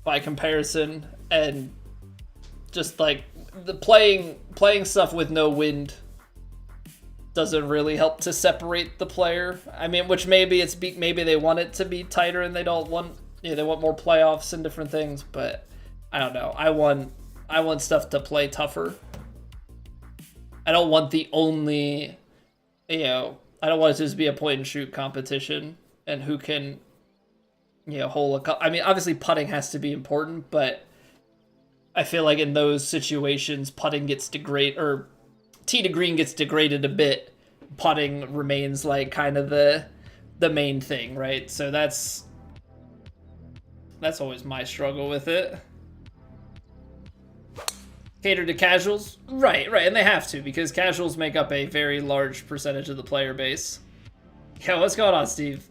by comparison, and just like the playing stuff with no wind doesn't really help to separate the player. I mean, which maybe they want it to be tighter and they don't want, they want more playoffs and different things, but I don't know. I want stuff to play tougher. I don't want the only, I don't want it to just be a point and shoot competition and who can, hole a cup. I mean, obviously putting has to be important, but I feel like in those situations, putting gets degraded, or tee to green gets degraded a bit. Putting remains like kind of the main thing, right? So that's That's always my struggle with it. Cater to casuals? Right, and they have to, because casuals make up a very large percentage of the player base. Yeah, what's going on, Steve?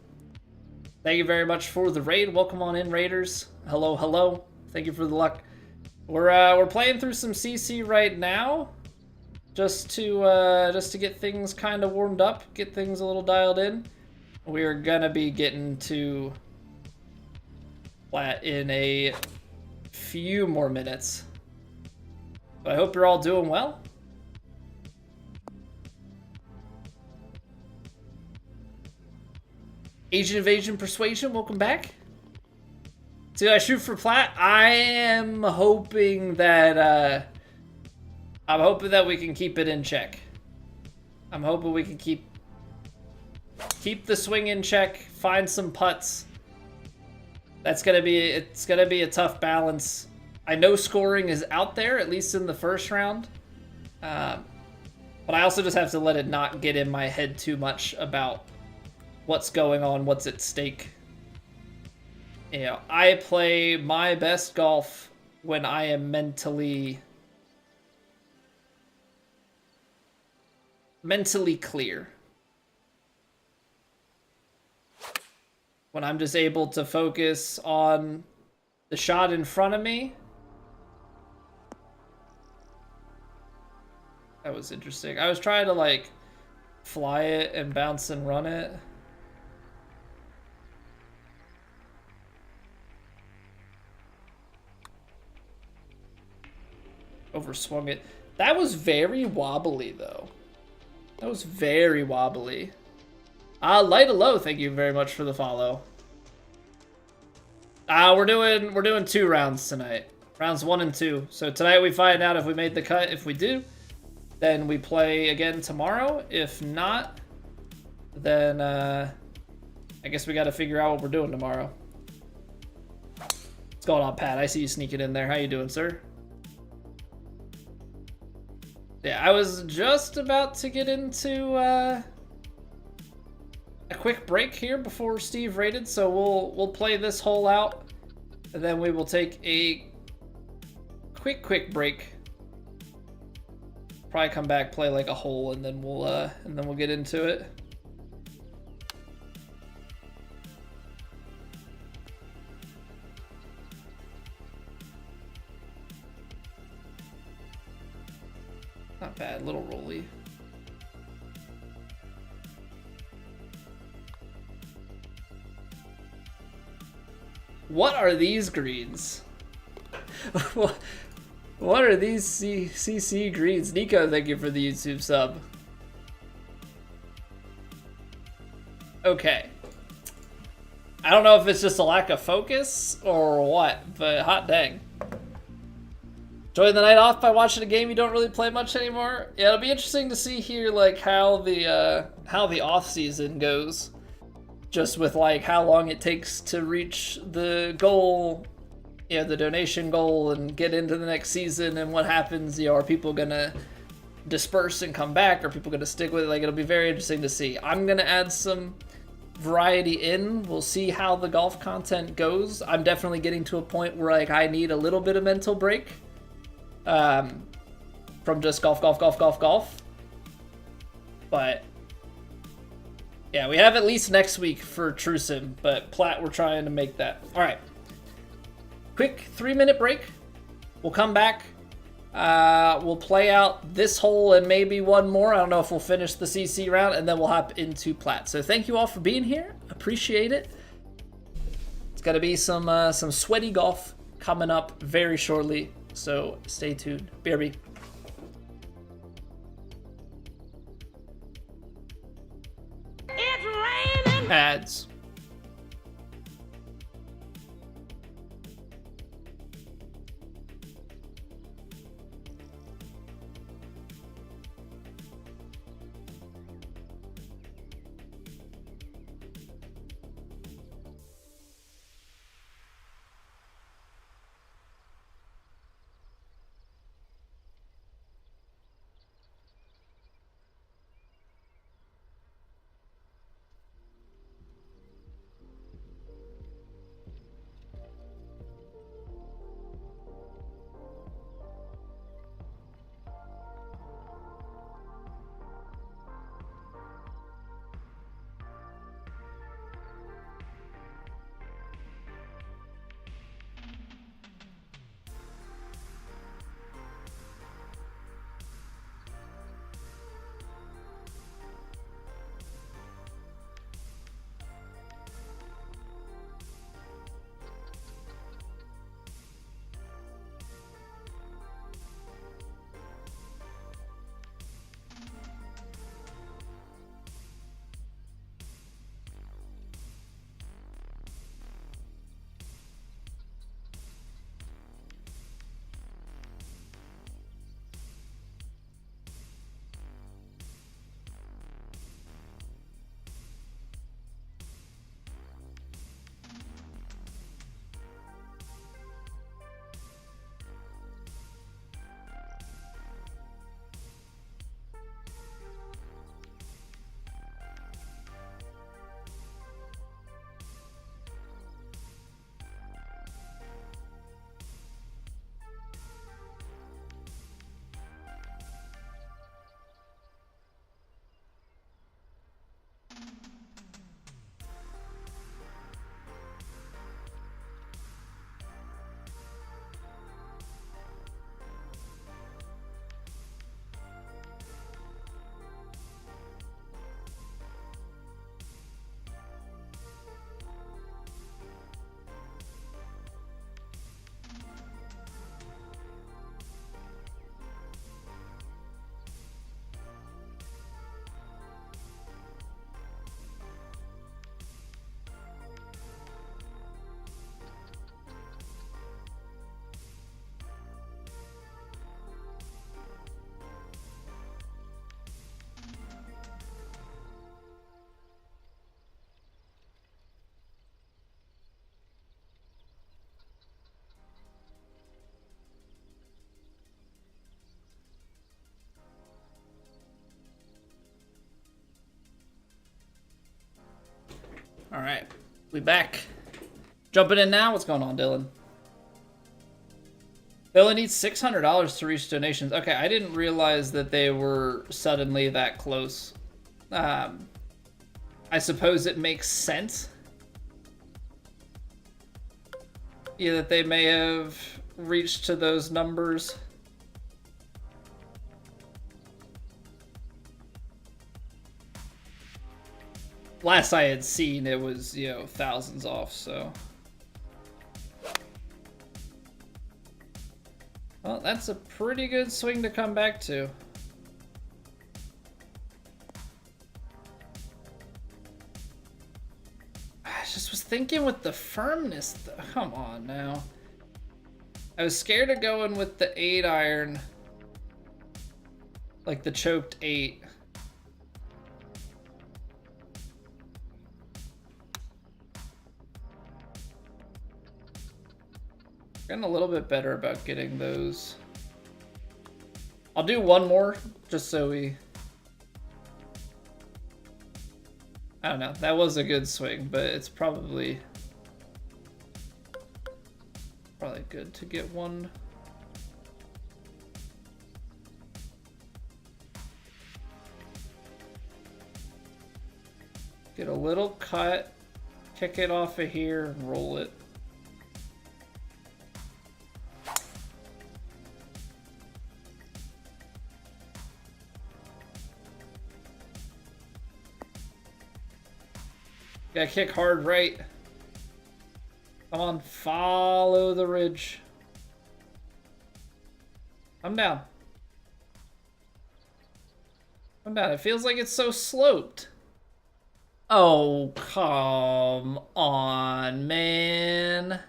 Thank you very much for the raid. Welcome on in, Raiders. Hello, hello. Thank you for the luck. We're playing through some CC right now, just to get things kind of warmed up, get things a little dialed in. We're gonna be getting to Plat in a few more minutes. But I hope you're all doing well. Agent Evasion Persuasion, welcome back. Do I shoot for Plat? I am hoping that we can keep it in check. I'm hoping we can keep the swing in check, find some putts. It's gonna be a tough balance. I know scoring is out there, at least in the first round. But I also just have to let it not get in my head too much about what's going on, what's at stake. You know, I play my best golf when I am mentally clear. When I'm just able to focus on the shot in front of me. That was interesting. I was trying to like fly it and bounce and run it. Overswung it. That was very wobbly though. That was very wobbly. Light of low, thank you very much for the follow. We're doing 2 rounds tonight. Rounds 1 and 2. So tonight we find out if we made the cut. If we do, then we play again tomorrow. If not, then I guess we got to figure out what we're doing tomorrow. What's going on, Pat? I see you sneaking in there. How you doing, sir? Yeah, I was just about to get into a quick break here before Steve raided, so we'll play this hole out, and then we will take a quick break. Probably come back, play like a hole, and then we'll get into it. Not bad, little rolly. What are these greens? What are these CC greens? Nico, thank you for the YouTube sub. Okay. I don't know if it's just a lack of focus or what, but hot dang. Enjoying the night off by watching a game you don't really play much anymore? Yeah, it'll be interesting to see here like how the off season goes. Just with like how long it takes to reach the goal, you know, the donation goal, and get into the next season, and what happens. You know, are people gonna disperse and come back? Are people gonna stick with it? Like, it'll be very interesting to see. I'm gonna add some variety in. We'll see how the golf content goes. I'm definitely getting to a point where like I need a little bit of mental break from just golf. But yeah, we have at least next week for True Sim, but Plat, we're trying to make that. All right. Quick 3-minute break. We'll come back. We'll play out this hole and maybe one more. I don't know if we'll finish the CC round, and then we'll hop into Plat. So thank you all for being here. Appreciate it. It's going to be some sweaty golf coming up very shortly, so stay tuned. BRB. It's raining. Ads. We back. Jumping in now. What's going on, Dylan? They only need $600 to reach donations. Okay, I didn't realize that they were suddenly that close. I suppose it makes sense. Yeah, that they may have reached to those numbers. Last I had seen, it was, you know, thousands off, so. Well, that's a pretty good swing to come back to. I just was thinking with the firmness, though. Come on now. I was scared of going with the 8-iron, like the choked 8. Getting a little bit better about getting those. I'll do one more just so we... I don't know. That was a good swing, but it's probably good to get one. Get a little cut, kick it off of here, and roll it. Gotta kick hard right. Come on, follow the ridge. I'm down. I'm down. It feels like it's so sloped. Oh, come on, man.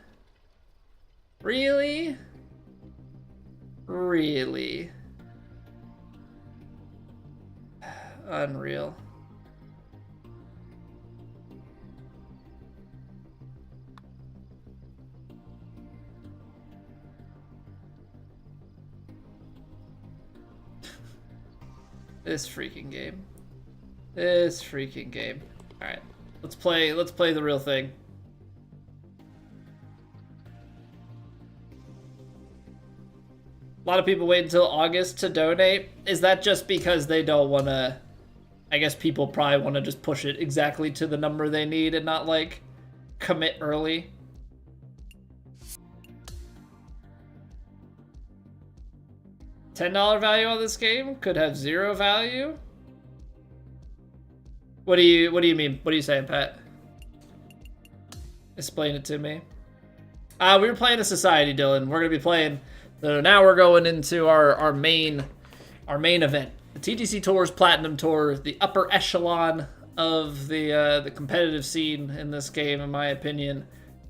Really? Really? Unreal. This freaking game. This freaking game. Alright. Let's play the real thing. A lot of people wait until August to donate. Is that just because they don't want to... I guess people probably want to just push it exactly to the number they need and not, like, commit early. $10 value on this game could have 0 value. What do you mean? What are you saying, Pat? Explain it to me. We were playing a society, Dylan. We're gonna be playing. So now we're going into our main event, the TGC Tours Platinum Tour, the upper echelon of the competitive scene in this game, in my opinion.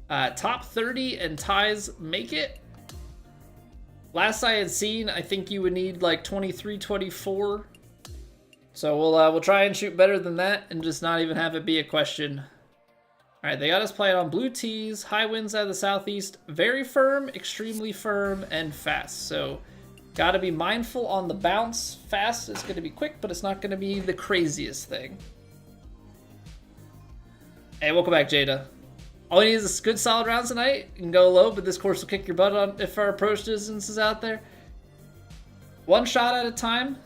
Top 30 and ties make it. Last I had seen, I think you would need like 23, 24. So we'll try and shoot better than that and just not even have it be a question. All right, they got us playing on blue tees, high winds out of the southeast, very firm, extremely firm, and fast. So got to be mindful on the bounce. Fast is going to be quick, but it's not going to be the craziest thing. Hey, welcome back, Jada. All we need is a good solid round tonight. You can go low, but this course will kick your butt on if our approach distance is out there. One shot at a time.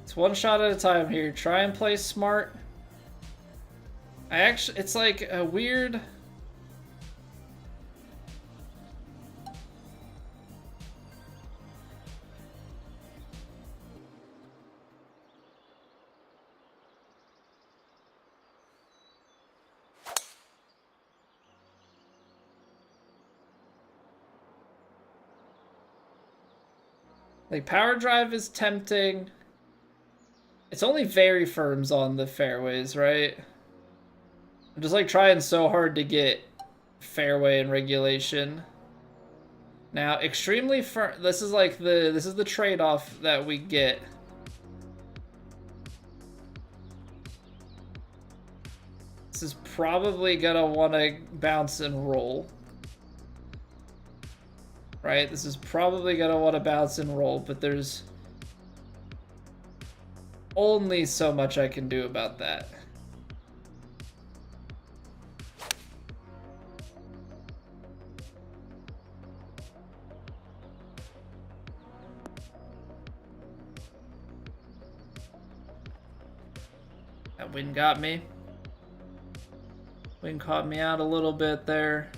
It's one shot at a time here. Try and play smart. It's like a weird... Like, power drive is tempting. It's only very firms on the fairways, right? I'm just like trying so hard to get fairway and regulation. Now, extremely firm. This is like this is the trade-off that we get. This is probably gonna want to bounce and roll. Right? This is probably gonna want to bounce and roll, but there's only so much I can do about that. That wind got me. Wind caught me out a little bit there.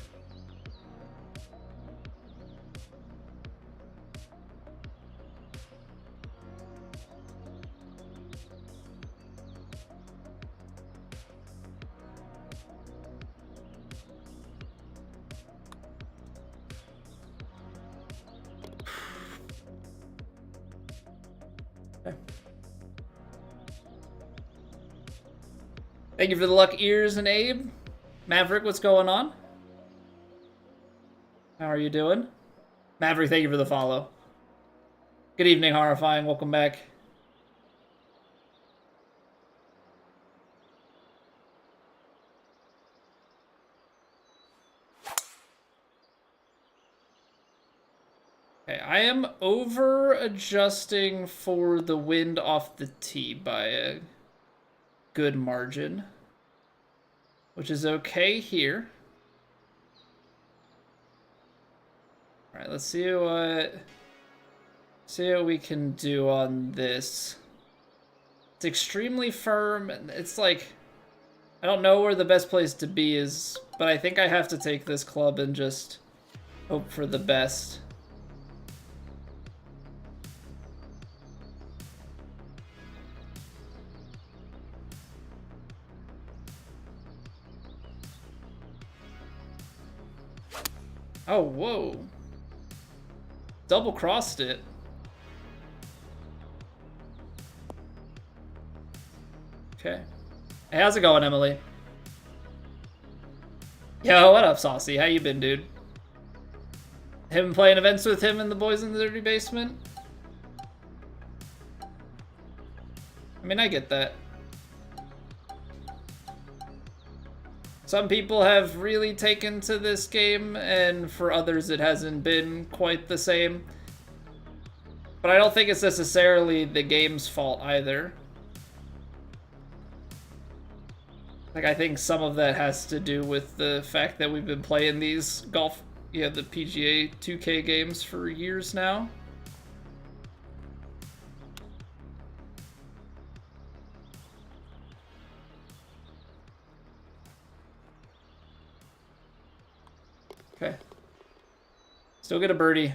Thank you for the luck, Ears and Abe. Maverick, what's going on? How are you doing? Maverick, thank you for the follow. Good evening, Horrifying. Welcome back. Okay, I am over adjusting for the wind off the tee by a good margin, which is okay here. All right, let's see what we can do on this. It's extremely firm. It's like, I don't know where the best place to be is, but I think I have to take this club and just hope for the best. Oh, whoa. Double crossed it. Okay. Hey, how's it going, Emily? Yo, what up, Saucy? How you been, dude? Him playing events with him and the boys in the dirty basement? I mean, I get that. Some people have really taken to this game, and for others it hasn't been quite the same. But I don't think it's necessarily the game's fault either. Like, I think some of that has to do with the fact that we've been playing these golf, the PGA 2K games for years now. Okay. Still get a birdie.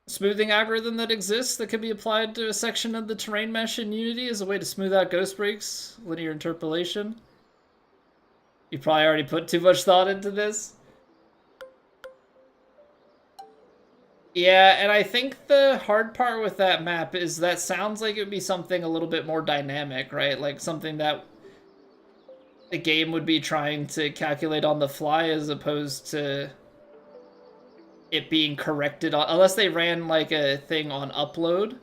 Smoothing algorithm that exists that could be applied to a section of the terrain mesh in Unity as a way to smooth out ghost breaks, linear interpolation. You probably already put too much thought into this. Yeah, and I think the hard part with that map is that sounds like it would be something a little bit more dynamic, right? Like something that the game would be trying to calculate on the fly as opposed to it being corrected on, unless they ran like a thing on upload.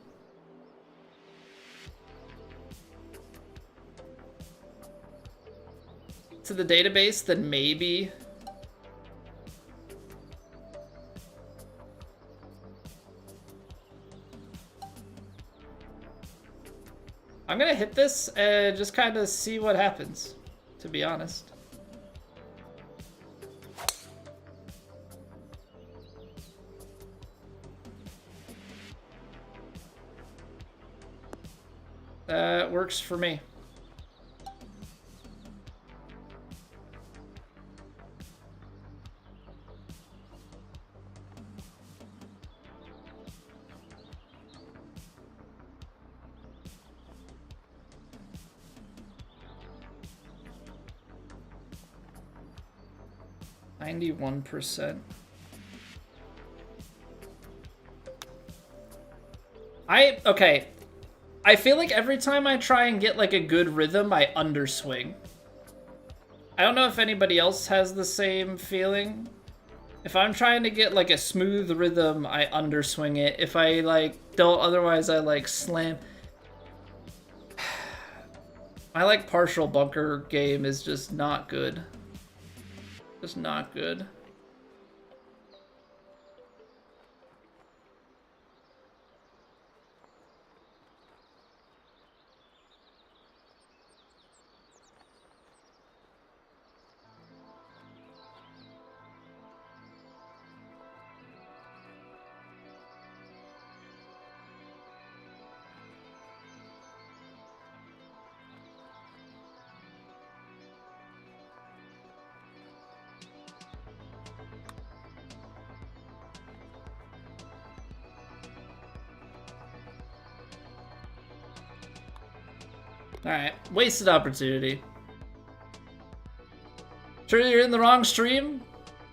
To the database, then maybe. I'm gonna hit this and just kind of see what happens, to be honest. That works for me. %. Okay. I feel like every time I try and get like a good rhythm, I underswing. I don't know if anybody else has the same feeling. If I'm trying to get like a smooth rhythm, I underswing it. If I like don't, otherwise I like slam. My like partial bunker game is just not good. Just not good. Alright, wasted opportunity. Sure you're in the wrong stream?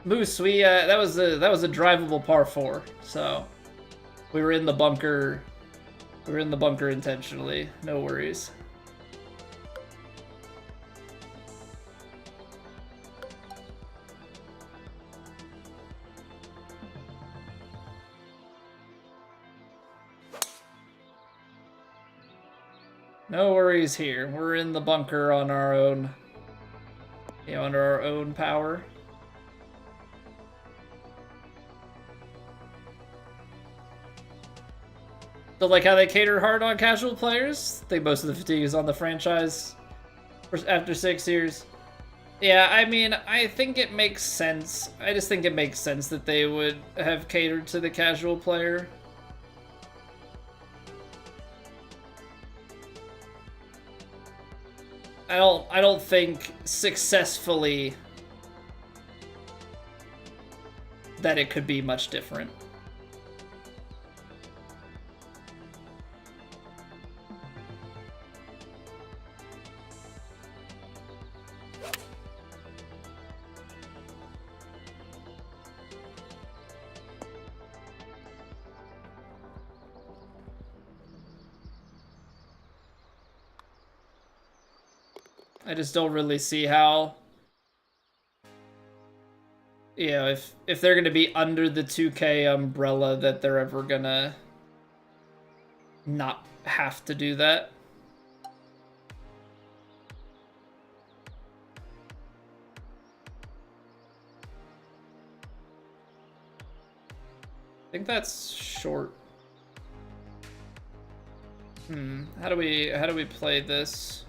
Moose, that was a drivable par 4, so we were in the bunker. We were in the bunker intentionally. No worries. No worries here. We're in the bunker on our own, you know, under our own power. But like how they cater hard on casual players? I think most of the fatigue is on the franchise after 6 years. Yeah, I mean, I think it makes sense. I just think it makes sense that they would have catered to the casual player. I don't think successfully that it could be much different. I just don't really see how, you know, if they're gonna be under the 2K umbrella, that they're ever gonna not have to do that. I think that's short. How do we play this?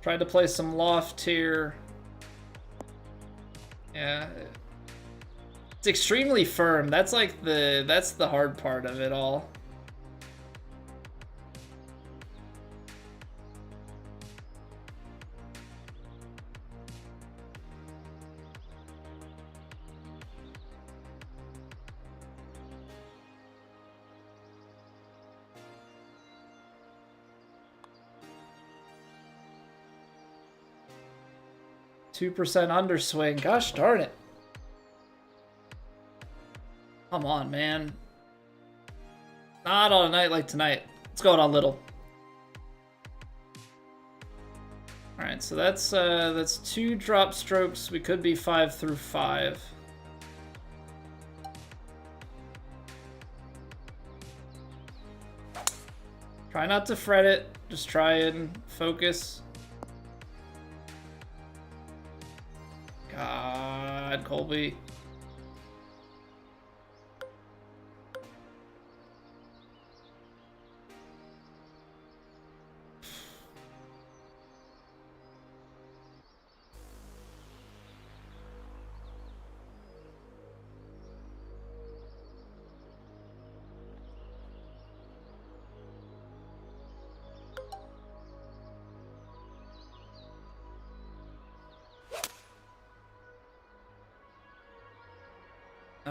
Tried to play some loft here. Yeah. It's extremely firm. That's like that's the hard part of it all. $2% underswing. Gosh darn it. Come on, man. Not on a night like tonight. Let's go on little. Alright, so that's 2 drop strokes. We could be 5 through 5. Try not to fret it. Just try and focus. God, Colby.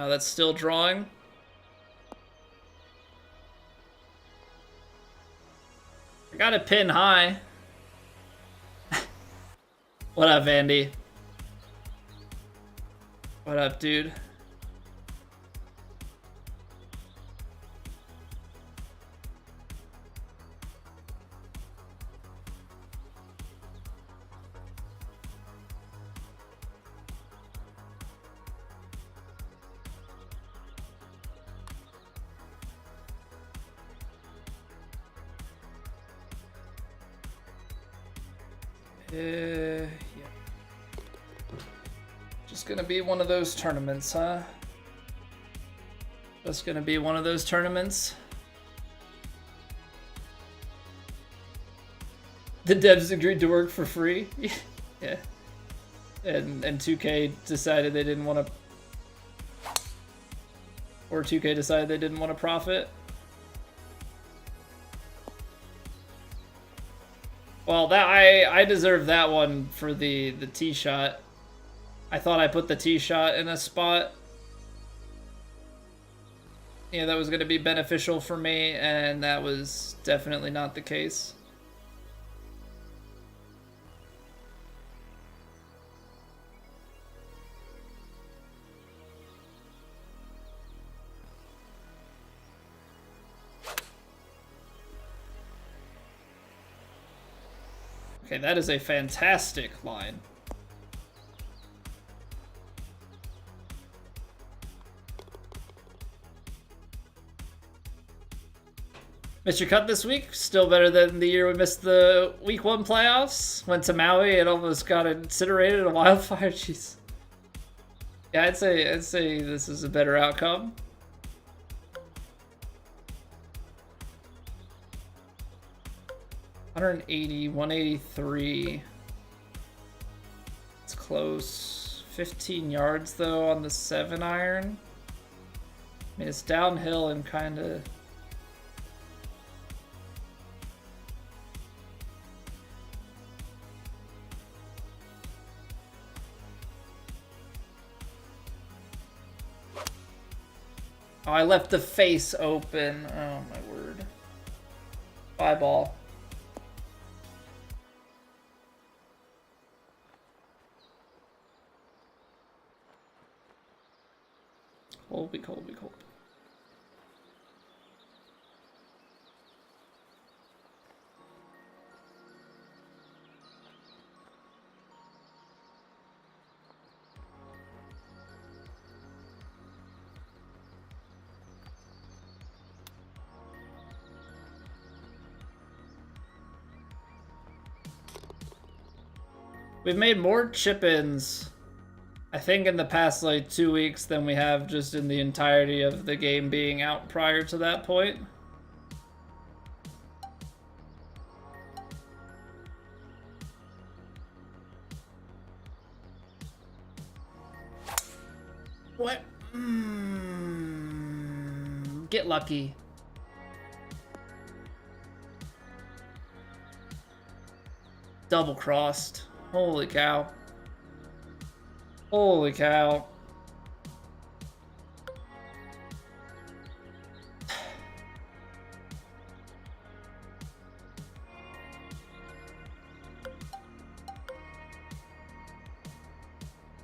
That's still drawing. I got a pin high. What up, Andy? What up, dude? Yeah. Just gonna be one of those tournaments, huh? Just gonna be one of those tournaments. The devs agreed to work for free. Yeah. And 2K decided they didn't want to, or 2K decided they didn't want to profit. Well, that I deserve that one for the tee shot. I thought I put the tee shot in a spot, yeah, that was going to be beneficial for me, and that was definitely not the case. Okay, that is a fantastic line. Missed your cut this week. Still better than the year we missed the week 1 playoffs. Went to Maui and almost got incinerated in a wildfire. Jeez. Yeah, I'd say this is a better outcome. $180, 183. It's close. 15 yards though on the 7-iron. I mean, it's downhill and kind of. Oh, I left the face open. Oh my word. Bye ball. Colby, Colby, Colby. We've made more chip-ins, I think, in the past, like, 2 weeks than we have just in the entirety of the game being out prior to that point. What? Get lucky. Double crossed. Holy cow. Holy cow.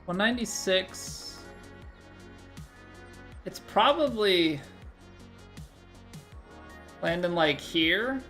$196. It's probably landing like here.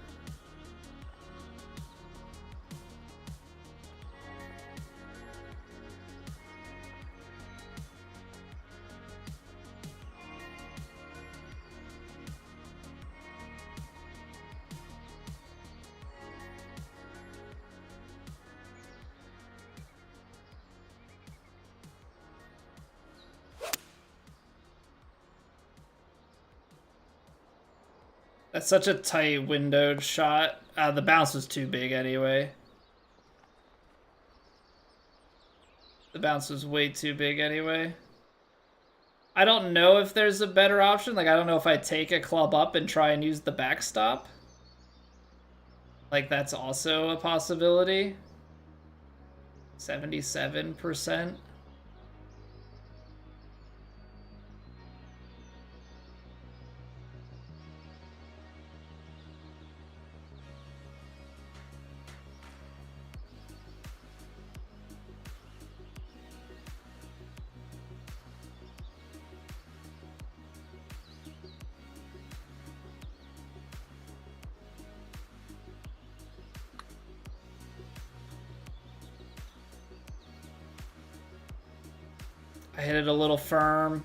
That's such a tight windowed shot. The bounce was too big anyway. The bounce was way too big anyway. I don't know if there's a better option. Like, I don't know if I take a club up and try and use the backstop. Like, that's also a possibility. 77%. I hit it a little firm.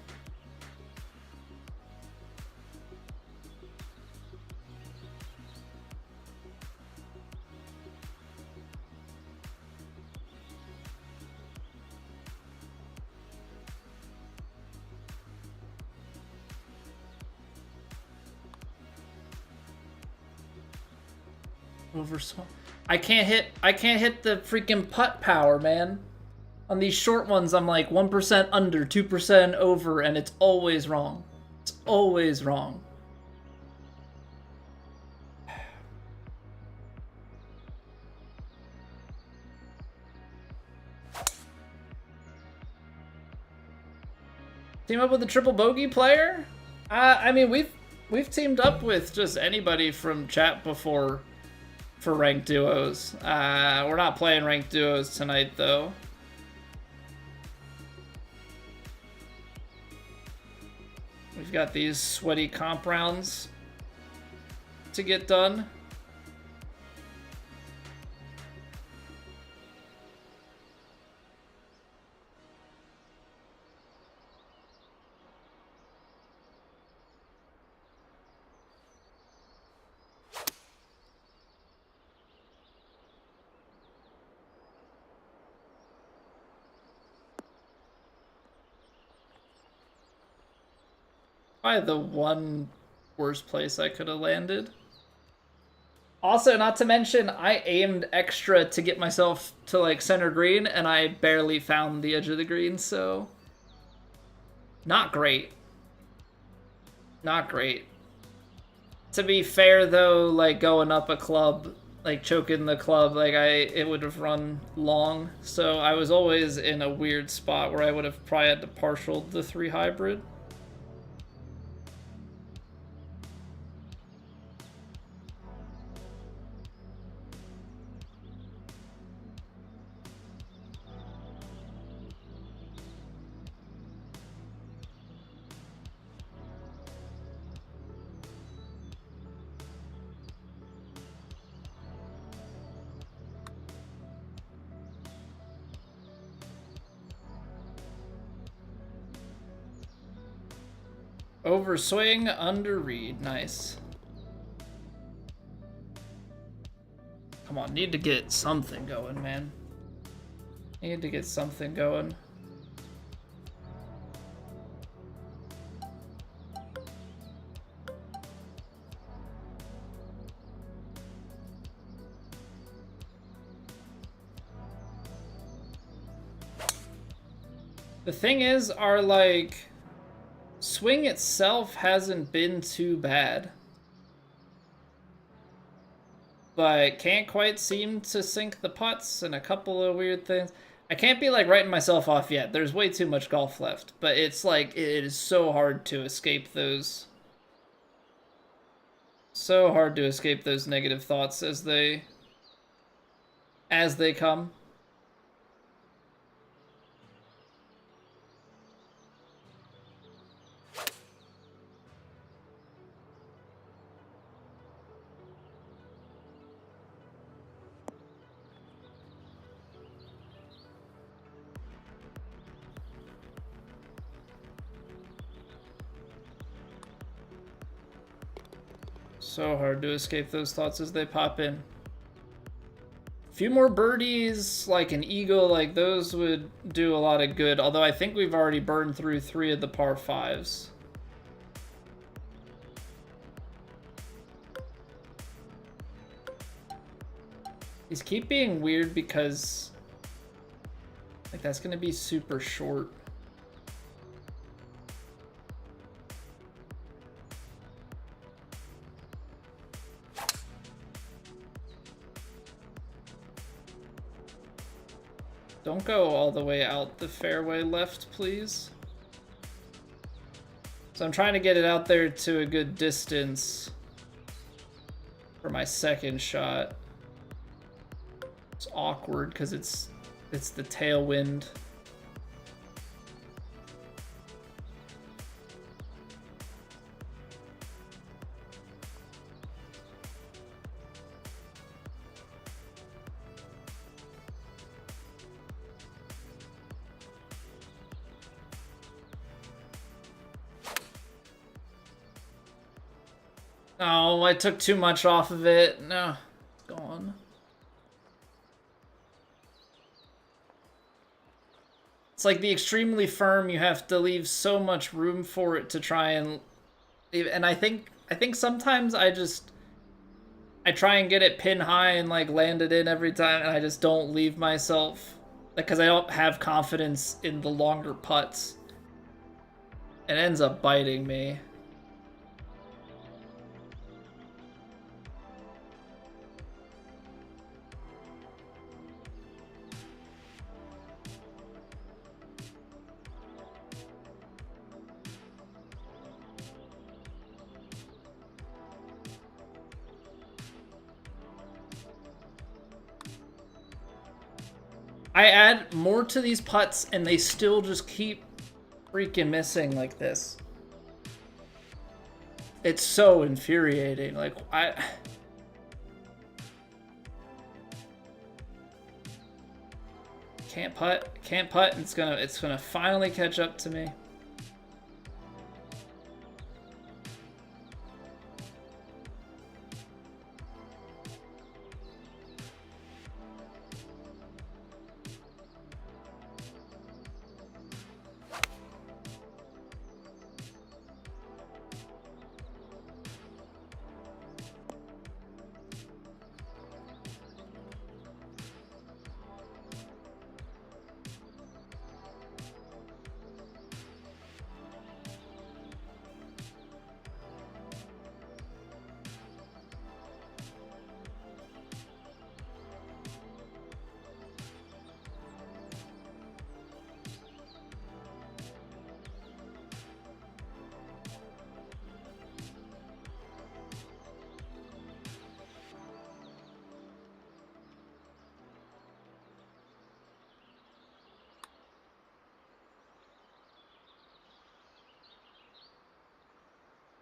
Over small. I can't hit the freaking putt power, man. On these short ones, I'm like 1% under, 2% over, and it's always wrong. It's always wrong. Team up with a triple bogey player? I mean, we've teamed up with just anybody from chat before for ranked duos. We're not playing ranked duos tonight, though. We've got these sweaty comp rounds to get done. Probably the one worst place I could have landed. Also, not to mention, I aimed extra to get myself to like center green, and I barely found the edge of the green, so not great. Not great. To be fair though, like going up a club, like choking the club, like it would have run long, so I was always in a weird spot where I would have probably had to partial the 3 hybrid. Overswing, under read, nice. Come on, need to get something going, man. Need to get something going. The thing is, our like swing itself hasn't been too bad, but can't quite seem to sink the putts and a couple of weird things. I can't be like writing myself off yet. There's way too much golf left, but it's like it is so hard to escape those. So hard to escape those negative thoughts as they come. So hard to escape those thoughts as they pop in. A few more birdies, like an eagle, like those would do a lot of good. Although I think we've already burned through 3 of the par 5s. These keep being weird because like that's gonna be super short. Don't go all the way out the fairway left, please. So I'm trying to get it out there to a good distance for my second shot. It's awkward because it's the tailwind. Oh, I took too much off of it. No, it's gone. It's like the extremely firm, you have to leave so much room for it to try and I think sometimes I try and get it pin high and like land it in every time, and I just don't leave myself, like, because I don't have confidence in the longer putts. It ends up biting me. I add more to these putts and they still just keep freaking missing like this. It's so infuriating. Like, can't putt, and it's gonna finally catch up to me.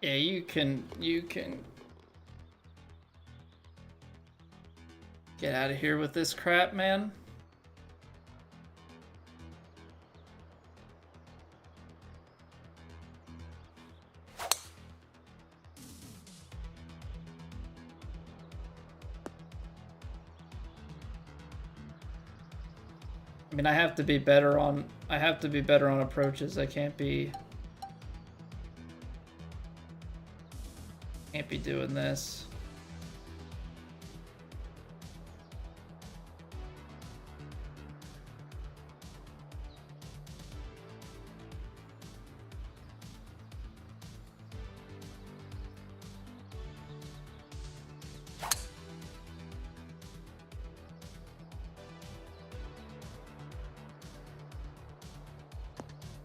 Yeah, you can get out of here with this crap, man. I mean, I have to be better on approaches. I can't be doing this.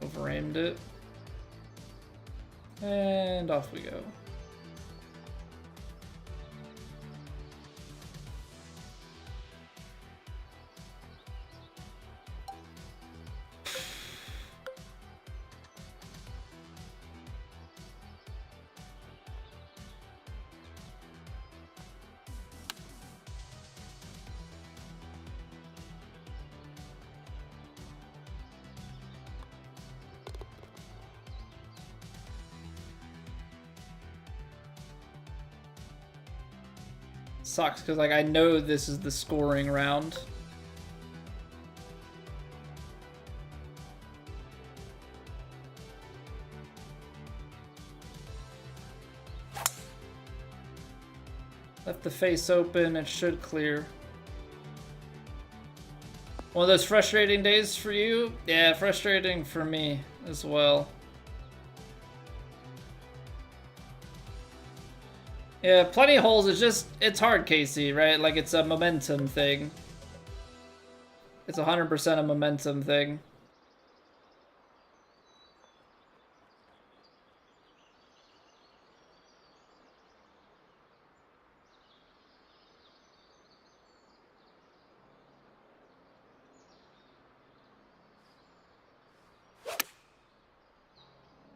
Over-aimed it. And off we go. Sucks because like I know this is the scoring round. Left the face open, it should clear. One of those frustrating days for you? Yeah, frustrating for me as well. Yeah, plenty of holes. It's hard, Casey, right? Like, it's a momentum thing. It's 100% a momentum thing.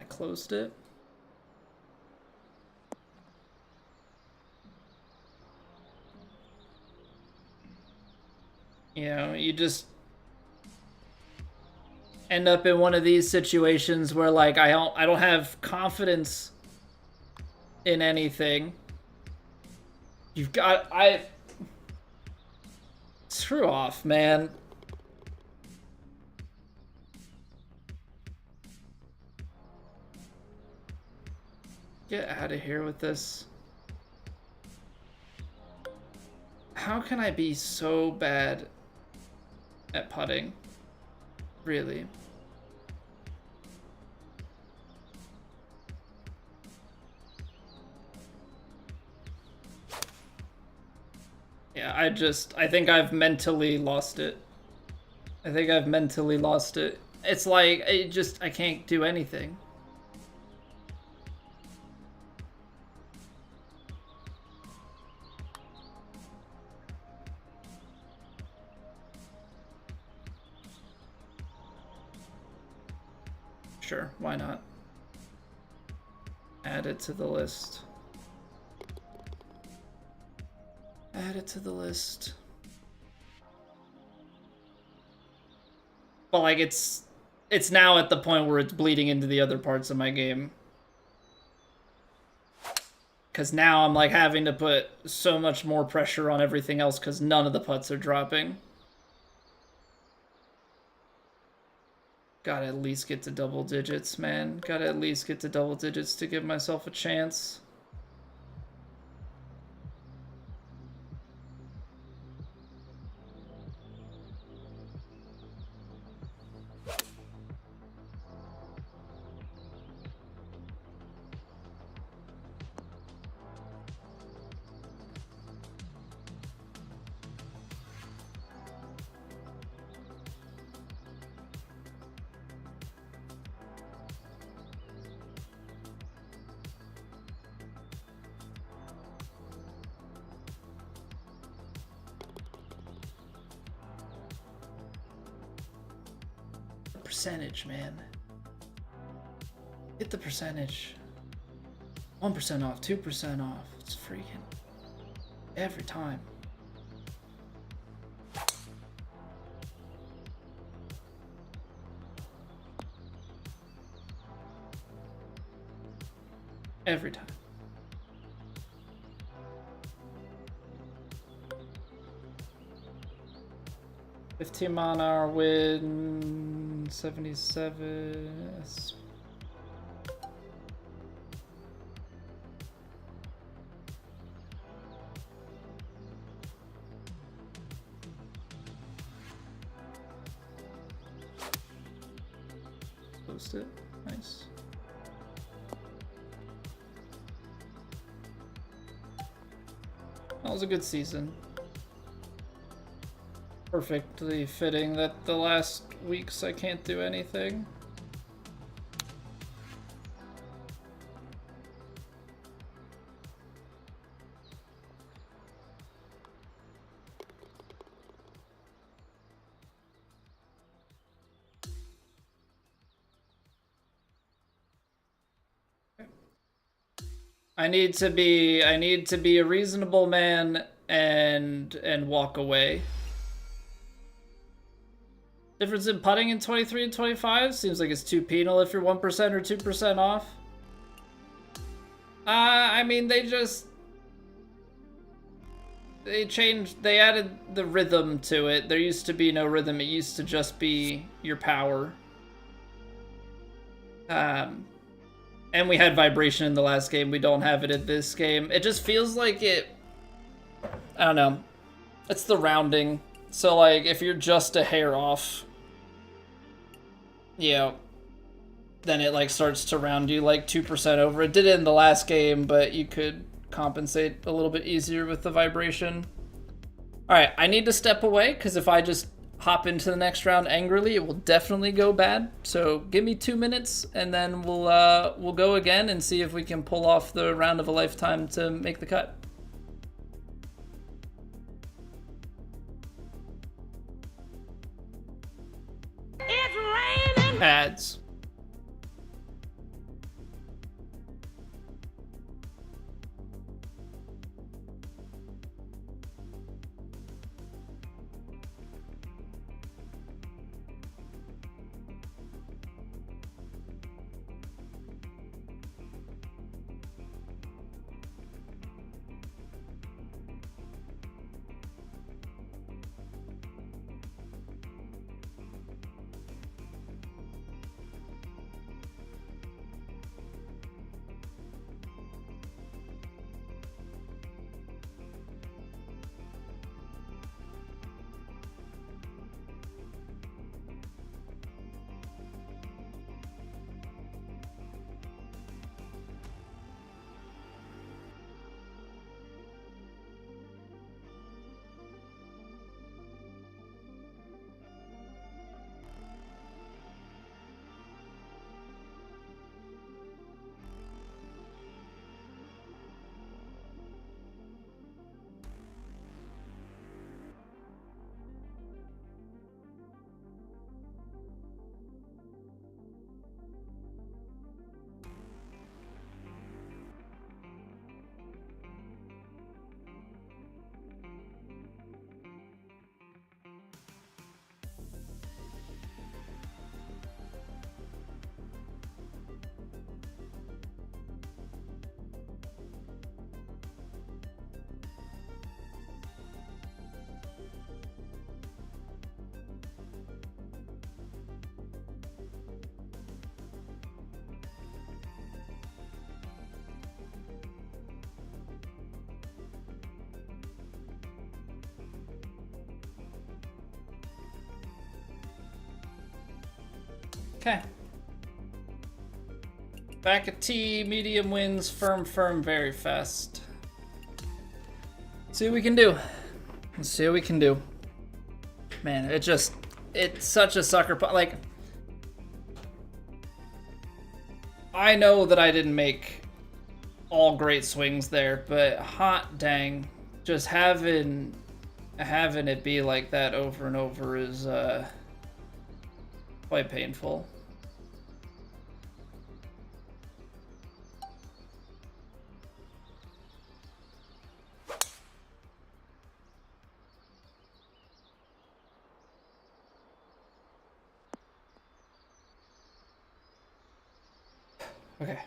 I closed it. You know, you just end up in one of these situations where like I don't have confidence in anything. You've got screw off, man. Get out of here with this. How can I be so bad at putting? Really? Yeah, I think I've mentally lost it. I think I've mentally lost it. It's like, I can't do anything. Sure, why not? Add it to the list. Add it to the list. But like it's now at the point where it's bleeding into the other parts of my game. Because now I'm like having to put so much more pressure on everything else because none of the putts are dropping. Gotta at least get to double digits, man. Gotta at least get to double digits to give myself a chance. Percentage, man. Hit the percentage. 1% off, 2% off. It's freaking every time. Every time. $15-mile-an-hour wind, 77. Post it. Nice. That was a good season. Perfectly fitting that the last weeks I can't do anything. I need to be a reasonable man and walk away. Difference in putting in 23 and 25 seems like it's too penal if you're 1% or 2% off. I mean, they added the rhythm to it. There used to be no rhythm. It used to just be your power. And we had vibration in the last game. We don't have it in this game. It just feels like it, I don't know. It's the rounding. So like if you're just a hair off, yeah, then it like starts to round you like 2% over. It did it in the last game, but you could compensate a little bit easier with the vibration. All right, I need to step away because if I just hop into the next round angrily, it will definitely go bad. So give me 2 minutes and then we'll go again and see if we can pull off the round of a lifetime to make the cut. It's raining. Ads. Okay. Back at tee, medium wins, firm, very fast. Let's see what we can do. Let's see what we can do. Man, it's such a sucker punch. Like, I know that I didn't make all great swings there, but hot dang, just having it be like that over and over is quite painful. Okay.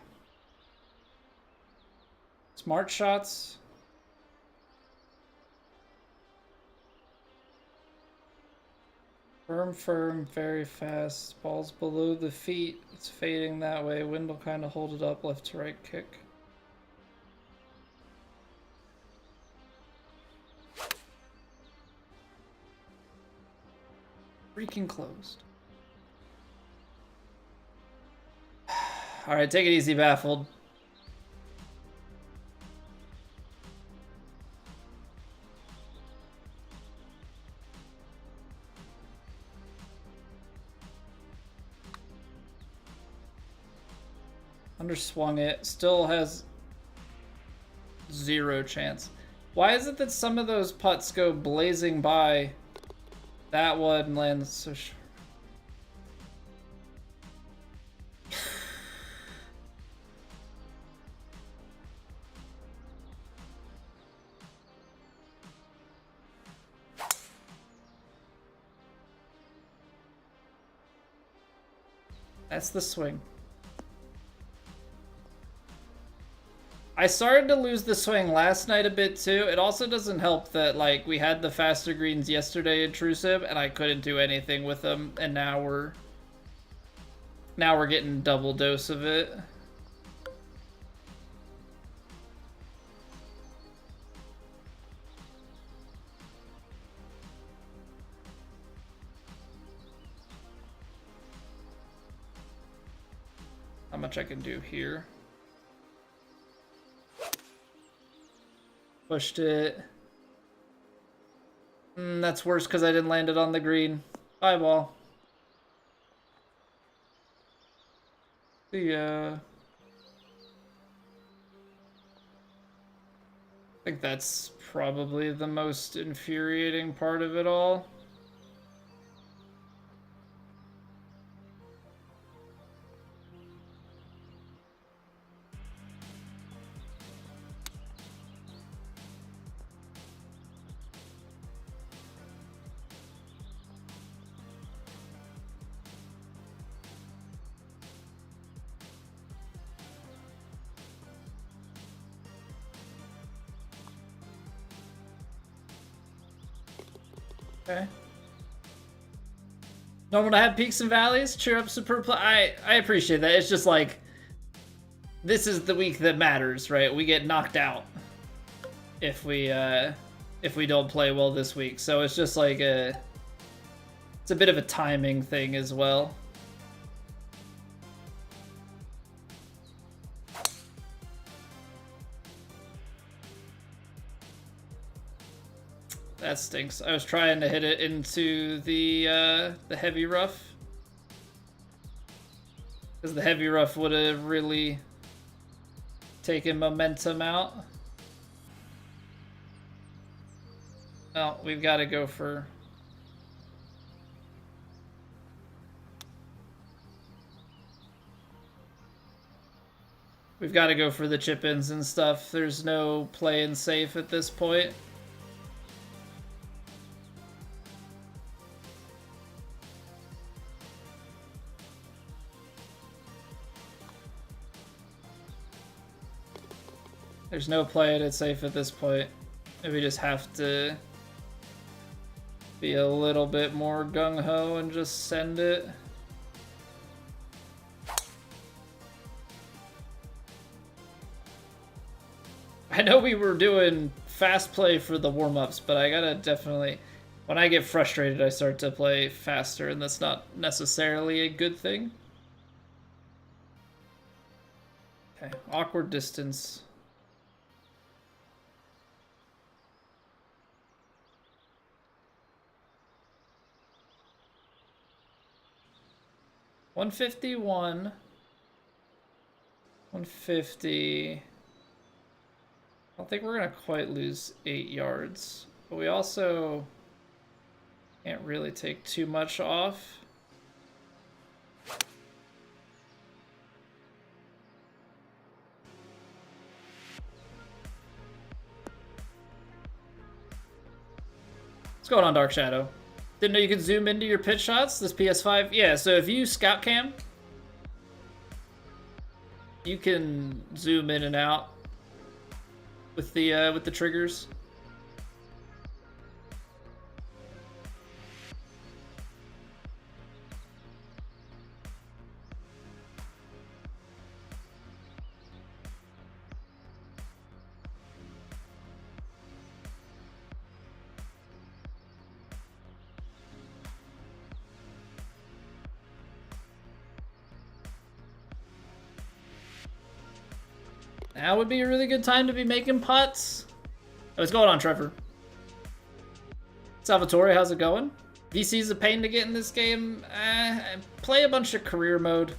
Smart shots. Firm, very fast. Ball's below the feet. It's fading that way. Wind will kind of hold it up, left to right kick. Freaking closed. Alright, take it easy, Baffled. Underswung it. Still has 0 chance. Why is it that some of those putts go blazing by? That one lands so short. That's the swing. I started to lose the swing last night a bit too. It also doesn't help that like we had the faster greens yesterday intrusive and I couldn't do anything with them, and now we're getting double dose of it. How much I can do here. Pushed it. That's worse because I didn't land it on the green. Bye, ball. Yeah. I think that's probably the most infuriating part of it all. Okay. Normal to have peaks and valleys. Cheer up, superb play. I appreciate that. It's just like, this is the week that matters, right? We get knocked out if we don't play well this week. So it's just like it's a bit of a timing thing as well. That stinks. I was trying to hit it into the heavy rough, because the heavy rough would have really taken momentum out. Well, we've got to go for... We've got to go for the chip-ins and stuff. There's no playing safe at this point. There's no playing it safe at this point. We just have to be a little bit more gung-ho and just send it. I know we were doing fast play for the warm-ups, but I gotta definitely... When I get frustrated, I start to play faster, and that's not necessarily a good thing. Okay, awkward distance. $151, 150. I don't think we're gonna quite lose 8 yards, but we also can't really take too much off. What's going on, Dark Shadow? Didn't know you could zoom into your pitch shots, this PS5? Yeah, so if you use Scout Cam, you can zoom in and out with the triggers. Now would be a really good time to be making putts. Oh, what's going on, Trevor? Salvatore, how's it going? VC's a pain to get in this game. Play a bunch of career mode.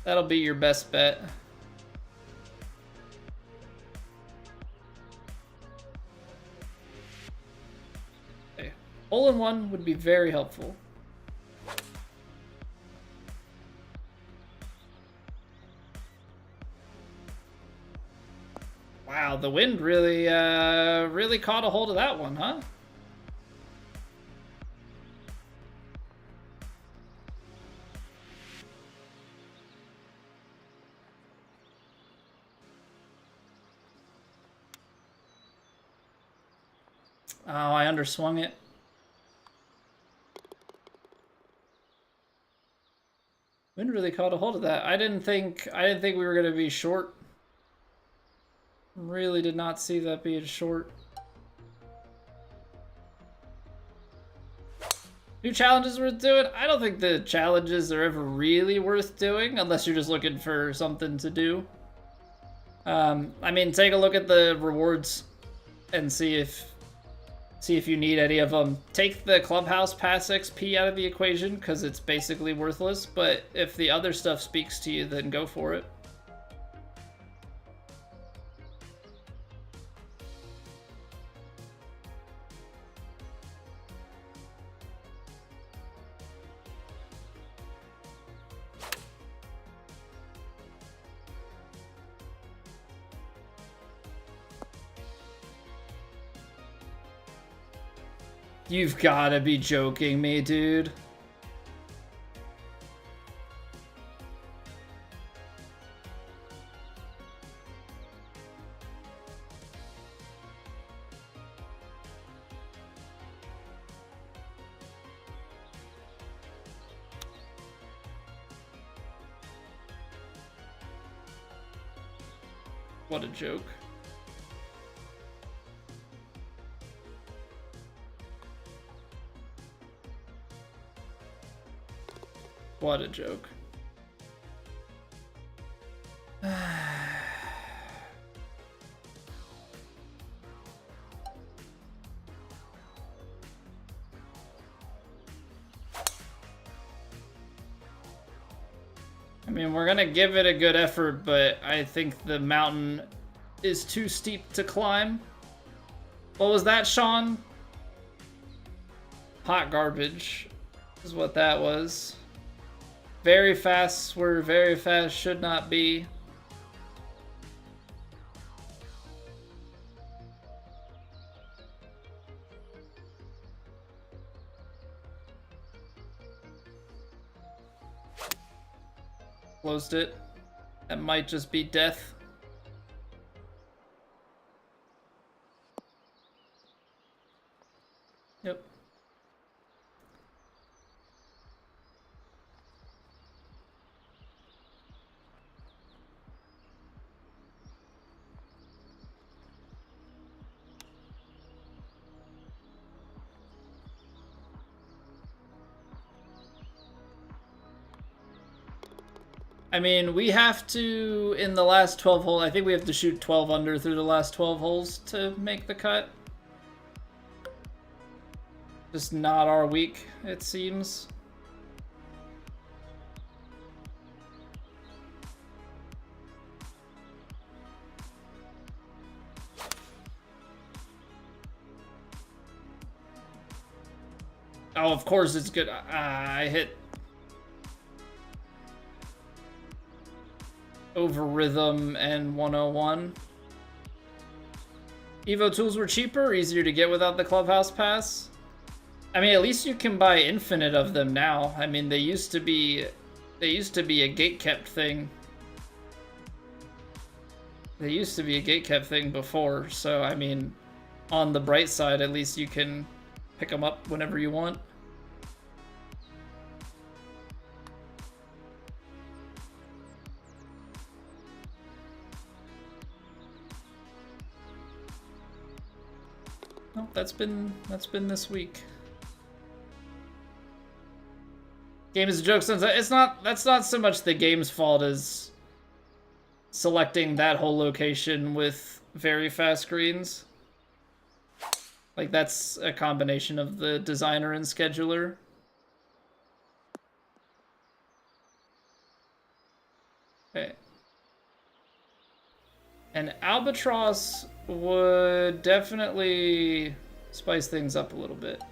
That'll be your best bet. Okay. Hole-in-one would be very helpful. Wow, the wind really, really caught a hold of that one, huh? Oh, I underswung it. Wind really caught a hold of that. I didn't think we were gonna be short. Really did not see that being short. New challenges worth doing? I don't think the challenges are ever really worth doing unless you're just looking for something to do. I mean, take a look at the rewards and see if you need any of them. Take the Clubhouse Pass XP out of the equation because it's basically worthless, but if the other stuff speaks to you, then go for it. You've gotta be joking me, dude. What a joke. What a joke. I mean, we're gonna give it a good effort, but I think the mountain is too steep to climb. What was that, Sean? Hot garbage is what that was. Very fast swerve, very fast should not be. Closed it. That might just be death. Yep. I mean, we have to, in the last 12 holes, I think we have to shoot 12 under through the last 12 holes to make the cut. Just not our week, it seems. Oh, of course it's good. I hit over rhythm and 101. Evo tools were cheaper, easier to get without the clubhouse pass. I mean, at least you can buy infinite of them now. I mean, they used to be a gate-kept thing. They used to be a gate-kept thing before, so I mean, on the bright side, at least you can pick them up whenever you want. Nope, that's been this week. Game is a joke. It's not. That's not so much the game's fault as selecting that whole location with very fast greens. Like, that's a combination of the designer and scheduler. Okay. And Albatross would definitely spice things up a little bit.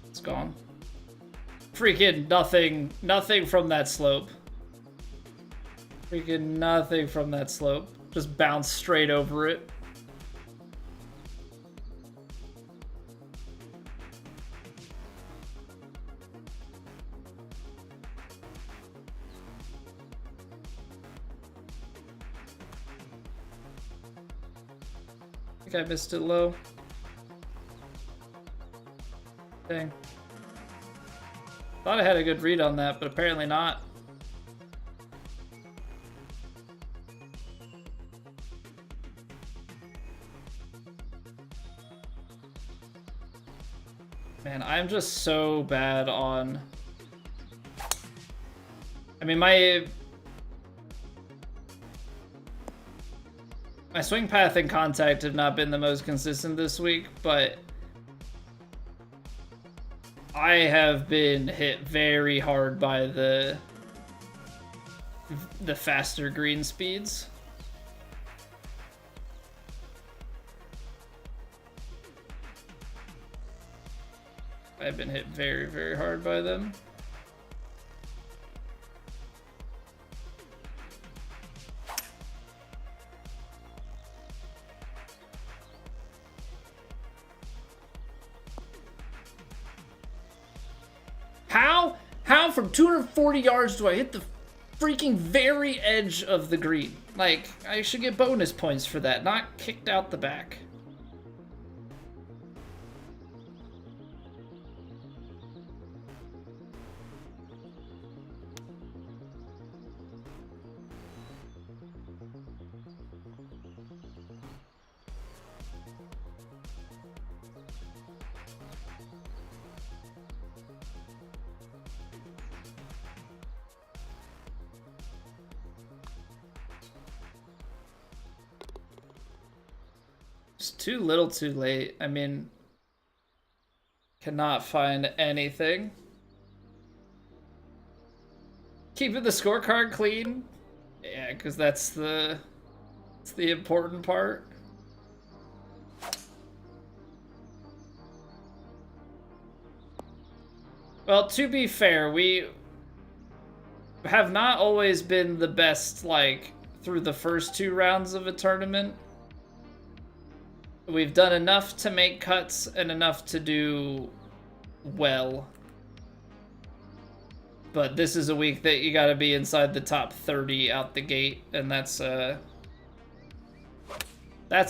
It's gone. Freaking nothing from that slope. Freaking nothing from that slope. Just bounce straight over it. I think I missed it low. Dang. Thought I had a good read on that, but apparently not. Man, I'm just so bad on... I mean, my swing path and contact have not been the most consistent this week, but I have been hit very hard by the faster green speeds. I've been hit very, very hard by them. How from 240 yards do I hit the freaking very edge of the green? Like, I should get bonus points for that, not kicked out the back. Just too little too late. I mean, cannot find anything. Keeping the scorecard clean. Yeah, because that's the important part. Well, to be fair, we have not always been the best, like, through the first 2 rounds of a tournament. We've done enough to make cuts and enough to do well. But this is a week that you gotta be inside the top 30 out the gate, and that's a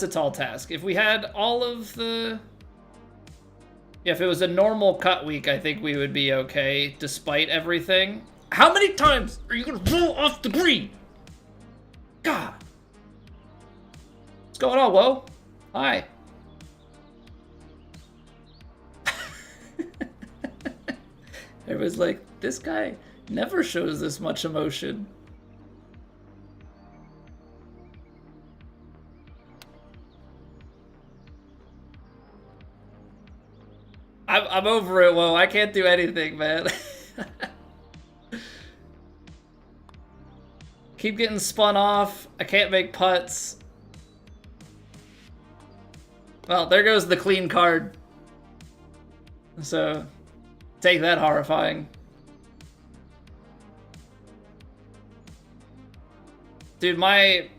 tall task. If we had all of the... Yeah, if it was a normal cut week, I think we would be okay, despite everything. How many times are you gonna roll off the green? God. What's going on, Whoa? Hi. Everyone's like, this guy never shows this much emotion. I'm over it, Whoa. I can't do anything, man. Keep getting spun off. I can't make putts. Well, there goes the clean card. So, take that, horrifying. Dude, I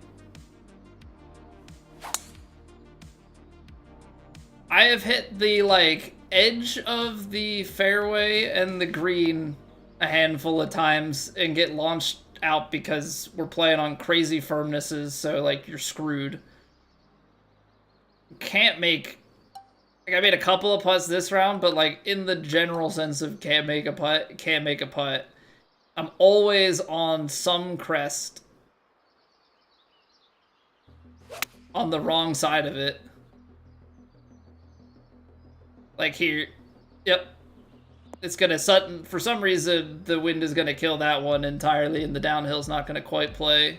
have hit the, like, edge of the fairway and the green a handful of times and get launched out because we're playing on crazy firmnesses, so, like, you're screwed. Can't make... Like, I made a couple of putts this round, but, like, in the general sense of can't make a putt, I'm always on some crest on the wrong side of it. Like here, yep. It's gonna, for some reason, the wind is gonna kill that one entirely, and the downhill's not gonna quite play.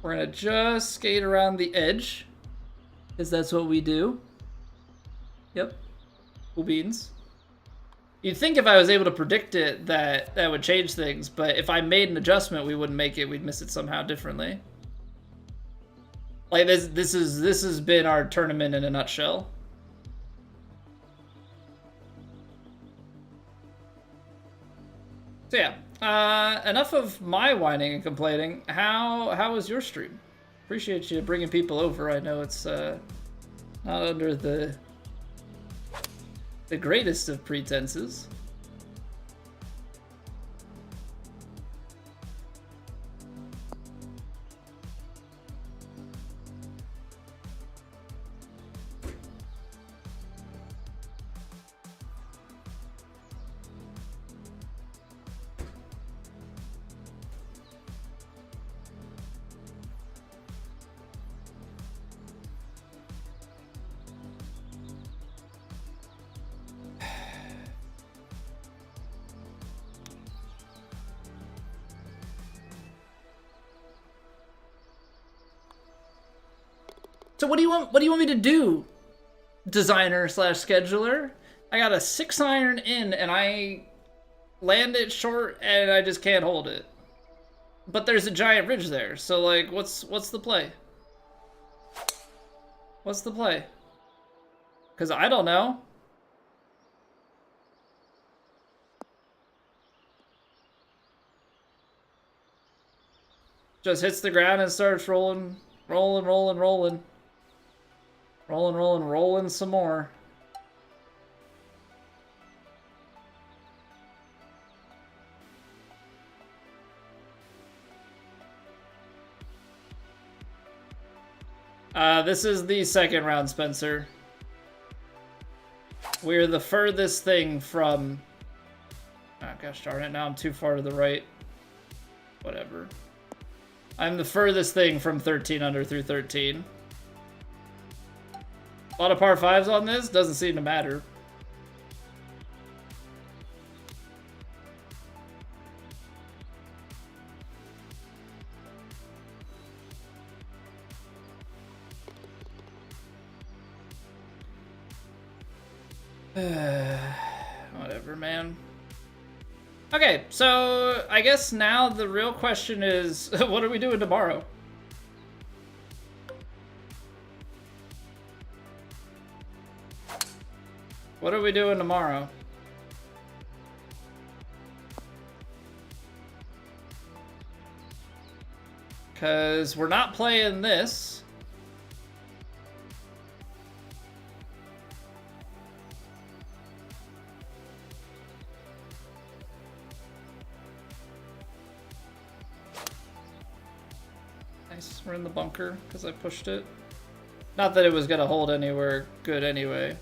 We're gonna just skate around the edge, because that's what we do. Yep. Cool beans. You'd think if I was able to predict it that would change things, but if I made an adjustment, we wouldn't make it. We'd miss it somehow differently. Like this has been our tournament in a nutshell. So yeah, enough of my whining and complaining. How was your stream? Appreciate you bringing people over. I know it's not under the greatest of pretenses. So what do you want me to do, designer / scheduler? I got a 6-iron in and I land it short and I just can't hold it. But there's a giant ridge there, so like what's the play? What's the play? Cause I don't know. Just hits the ground and starts rolling some more. This is the second round, Spencer. We're the furthest thing from... Oh, gosh darn it, now I'm too far to the right. Whatever. I'm the furthest thing from 13 under through 13. A lot of par 5s on this, doesn't seem to matter. Whatever, man. Okay, so I guess now the real question is, what are we doing tomorrow? What are we doing tomorrow? Because we're not playing this. Nice, we're in the bunker because I pushed it. Not that it was going to hold anywhere good anyway.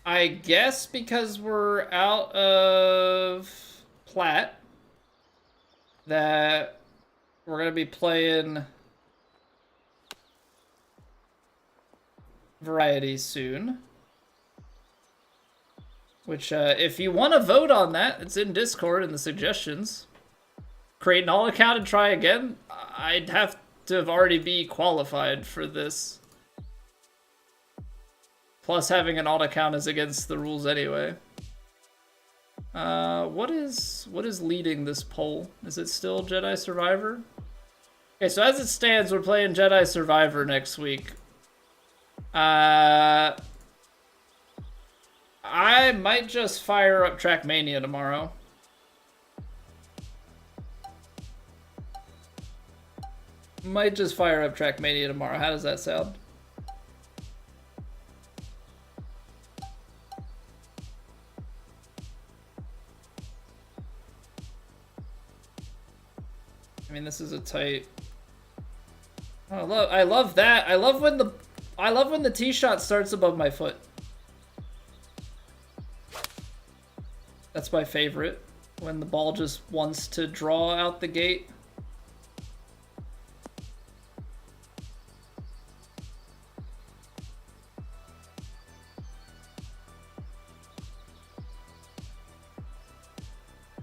I guess because we're out of plat that we're going to be playing variety soon. Which, if you want to vote on that, it's in Discord in the suggestions. Create an alt account and try again? I'd have to have already be qualified for this. Plus, having an alt account is against the rules anyway. What is leading this poll? Is it still Jedi Survivor? Okay, so as it stands, we're playing Jedi Survivor next week. I might just fire up Trackmania tomorrow. Might just fire up Trackmania tomorrow. How does that sound? I mean, this is a tight. Oh, I love that. I love when the tee shot starts above my foot. That's my favorite. When the ball just wants to draw out the gate.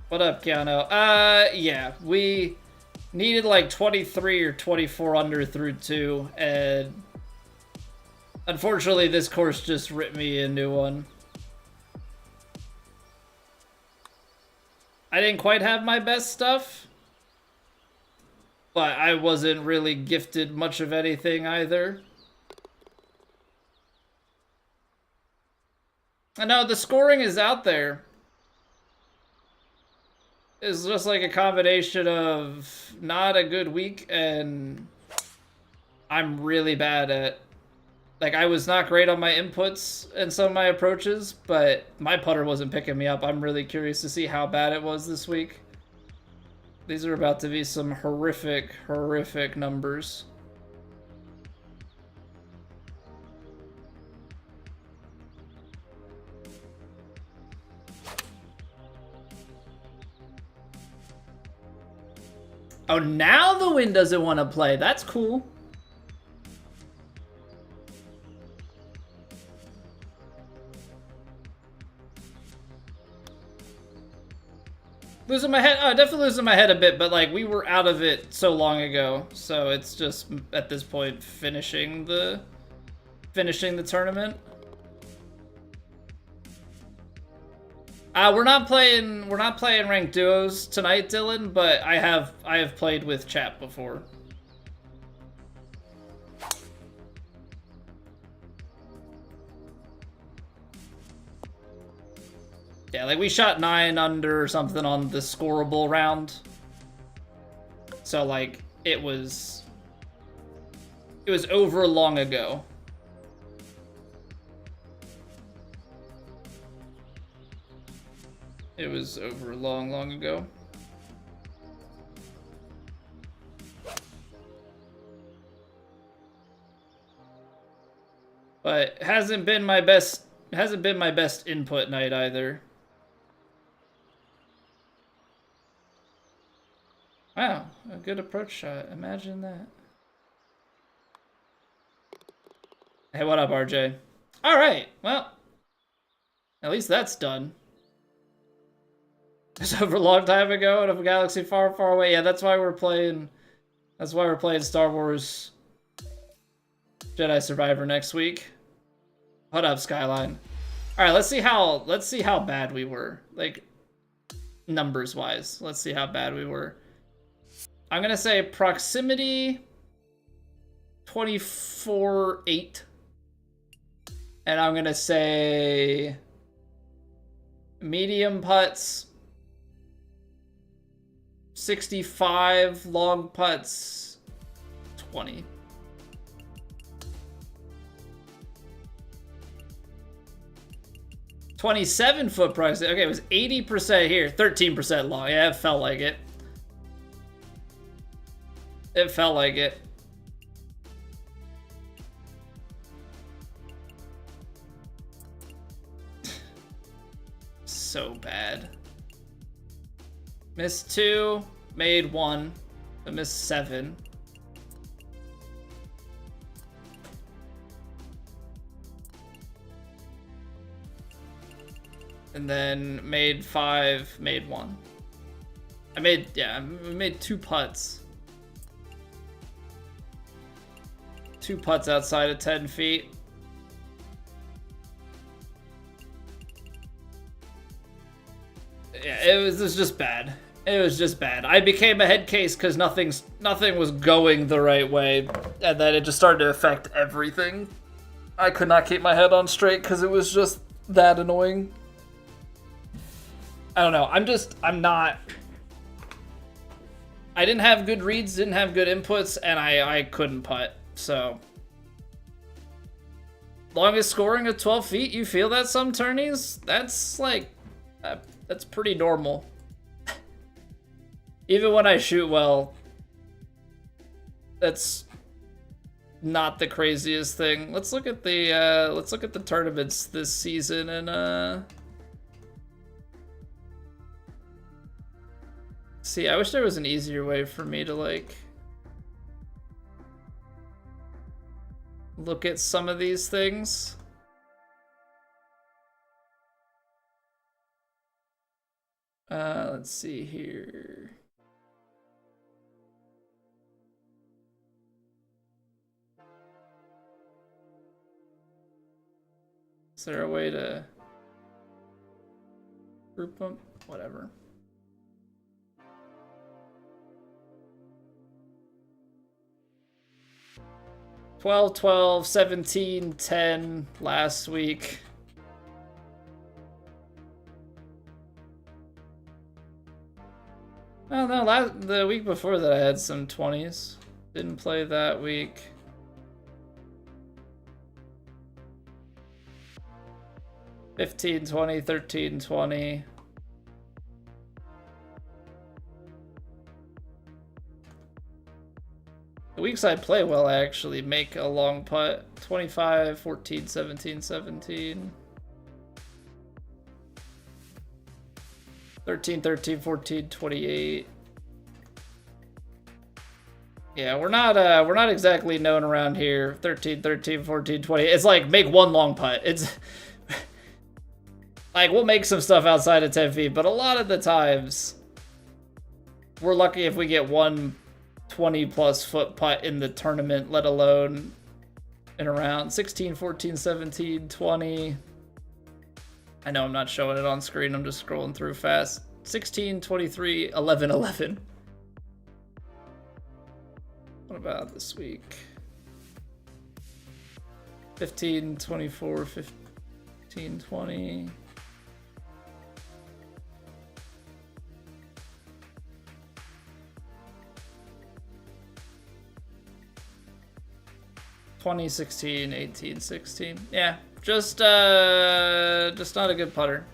What up, Keanu? Yeah, we needed like 23 or 24 under through 2, and unfortunately this course just ripped me a new one. I didn't quite have my best stuff, but I wasn't really gifted much of anything either. I know the scoring is out there. It's just like a combination of not a good week and I'm really bad at, like, I was not great on my inputs and some of my approaches, but my putter wasn't picking me up. I'm really curious to see how bad it was this week. These are about to be some horrific, horrific numbers. Oh, now the wind doesn't want to play. That's cool. Losing my head? Oh, definitely losing my head a bit, but like we were out of it so long ago, so it's just at this point finishing the tournament. We're not playing ranked duos tonight, Dylan, but I have played with chat before. Yeah, like we shot 9 under or something on the scoreable round. So like it was over long ago. It was over long, long ago. But hasn't been my best input night either. Wow, a good approach shot. Imagine that. Hey, what up, RJ? All right, well, at least that's done. It's over a long time ago in a galaxy far, far away. Yeah, that's why we're playing. That's why we're playing Star Wars Jedi Survivor next week. What up, Skyline? All right, let's see how bad we were, like numbers wise. Let's see how bad we were. I'm gonna say proximity 24-8. And I'm gonna say medium putts 65, long putts 20. $27 price. Okay, it was 80% here, 13% long. Yeah, it felt like it. It felt like it. So bad. Missed 2, made 1, I missed 7. And then made 5, made 1. I made 2 putts. 2 putts outside of 10 feet. Yeah, it was just bad. It was just bad. I became a head case because nothing was going the right way, and then it just started to affect everything. I could not keep my head on straight because it was just that annoying. I don't know. I'm not. I didn't have good reads, didn't have good inputs, and I couldn't putt. So, longest scoring of 12 feet. You feel that some tourneys? That's like, that's pretty normal. Even when I shoot well, that's not the craziest thing. Let's look at the tournaments this season and see. I wish there was an easier way for me to like look at some of these things. Let's see here. Is there a way to group them? Whatever. $12, $12, $17, $10 last week. Oh no, the week before that I had some 20s. Didn't play that week. $15, $20, $13, $20. The weeks I play well, I actually make a long putt. 25, 14, 17, 17. 13, 13, 14, 28. Yeah, we're not exactly known around here. 13, 13, 14, 20. It's like make one long putt. It's like we'll make some stuff outside of 10 feet, but a lot of the times we're lucky if we get one 20+ foot putt in the tournament, let alone in around 16, 14, 17, 20. I know I'm not showing it on screen, I'm just scrolling through fast. 16, 23, 11, 11. What about this week? 15, 24, 15, 20. $20, $16, $18, $16. Yeah, just not a good putter.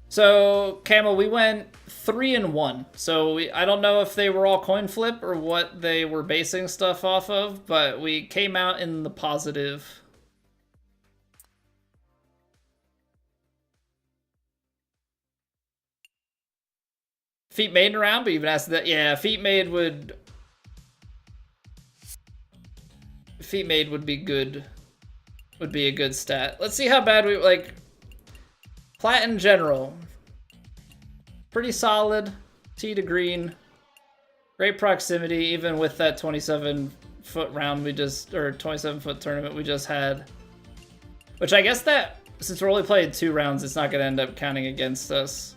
So, Camel, we went 3-1. So I don't know if they were all coin flip or what they were basing stuff off of, but we came out in the positive. Feet made around, but you've been asked that. Yeah, feet made would be good. Would be a good stat. Let's see how bad we like. Plat in general, pretty solid. Tee to green, great proximity, even with that 27-foot round we just, or 27-foot tournament we just had. Which I guess that since we're only playing 2 rounds, it's not going to end up counting against us.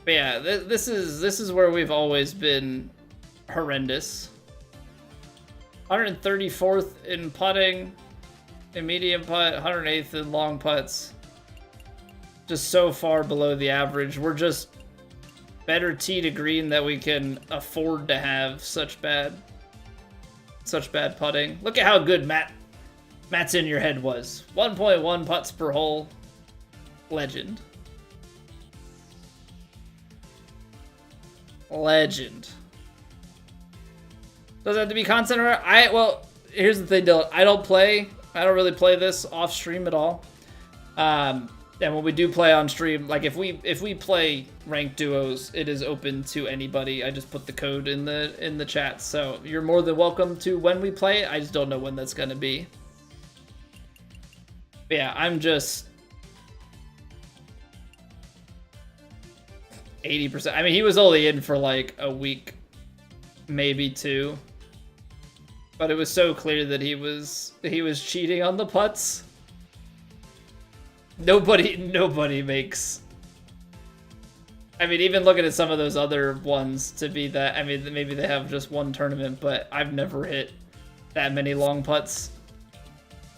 But yeah, this is where we've always been horrendous. 134th in putting, in medium putt, 108th in long putts. Just so far below the average. We're just better tee to green that we can afford to have such bad putting. Look at how good Matt's in your head was. 1.1 putts per hole. Legend. Legend. Doesn't have to be content. Well, here's the thing, Dylan. I don't really play this off stream at all. And when we do play on stream, like if we play ranked duos, it is open to anybody. I just put the code in the chat, so you're more than welcome to when we play. I just don't know when that's gonna be. But yeah, I'm just 80%. I mean, he was only in for like a week, maybe two, but it was so clear that he was cheating on the putts. Nobody makes. I mean, even looking at some of those other ones to be that. I mean, maybe they have just one tournament, but I've never hit that many long putts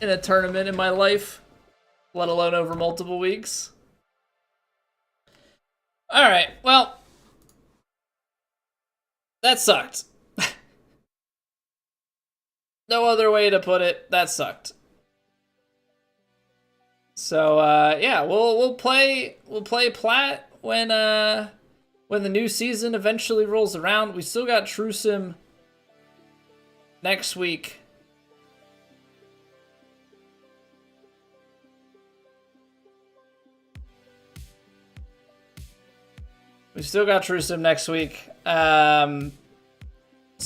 in a tournament in my life, let alone over multiple weeks. All right, well, that sucked. No other way to put it. That sucked. So yeah, we'll play Plat when the new season eventually rolls around. We still got True Sim next week. We still got True Sim next week. So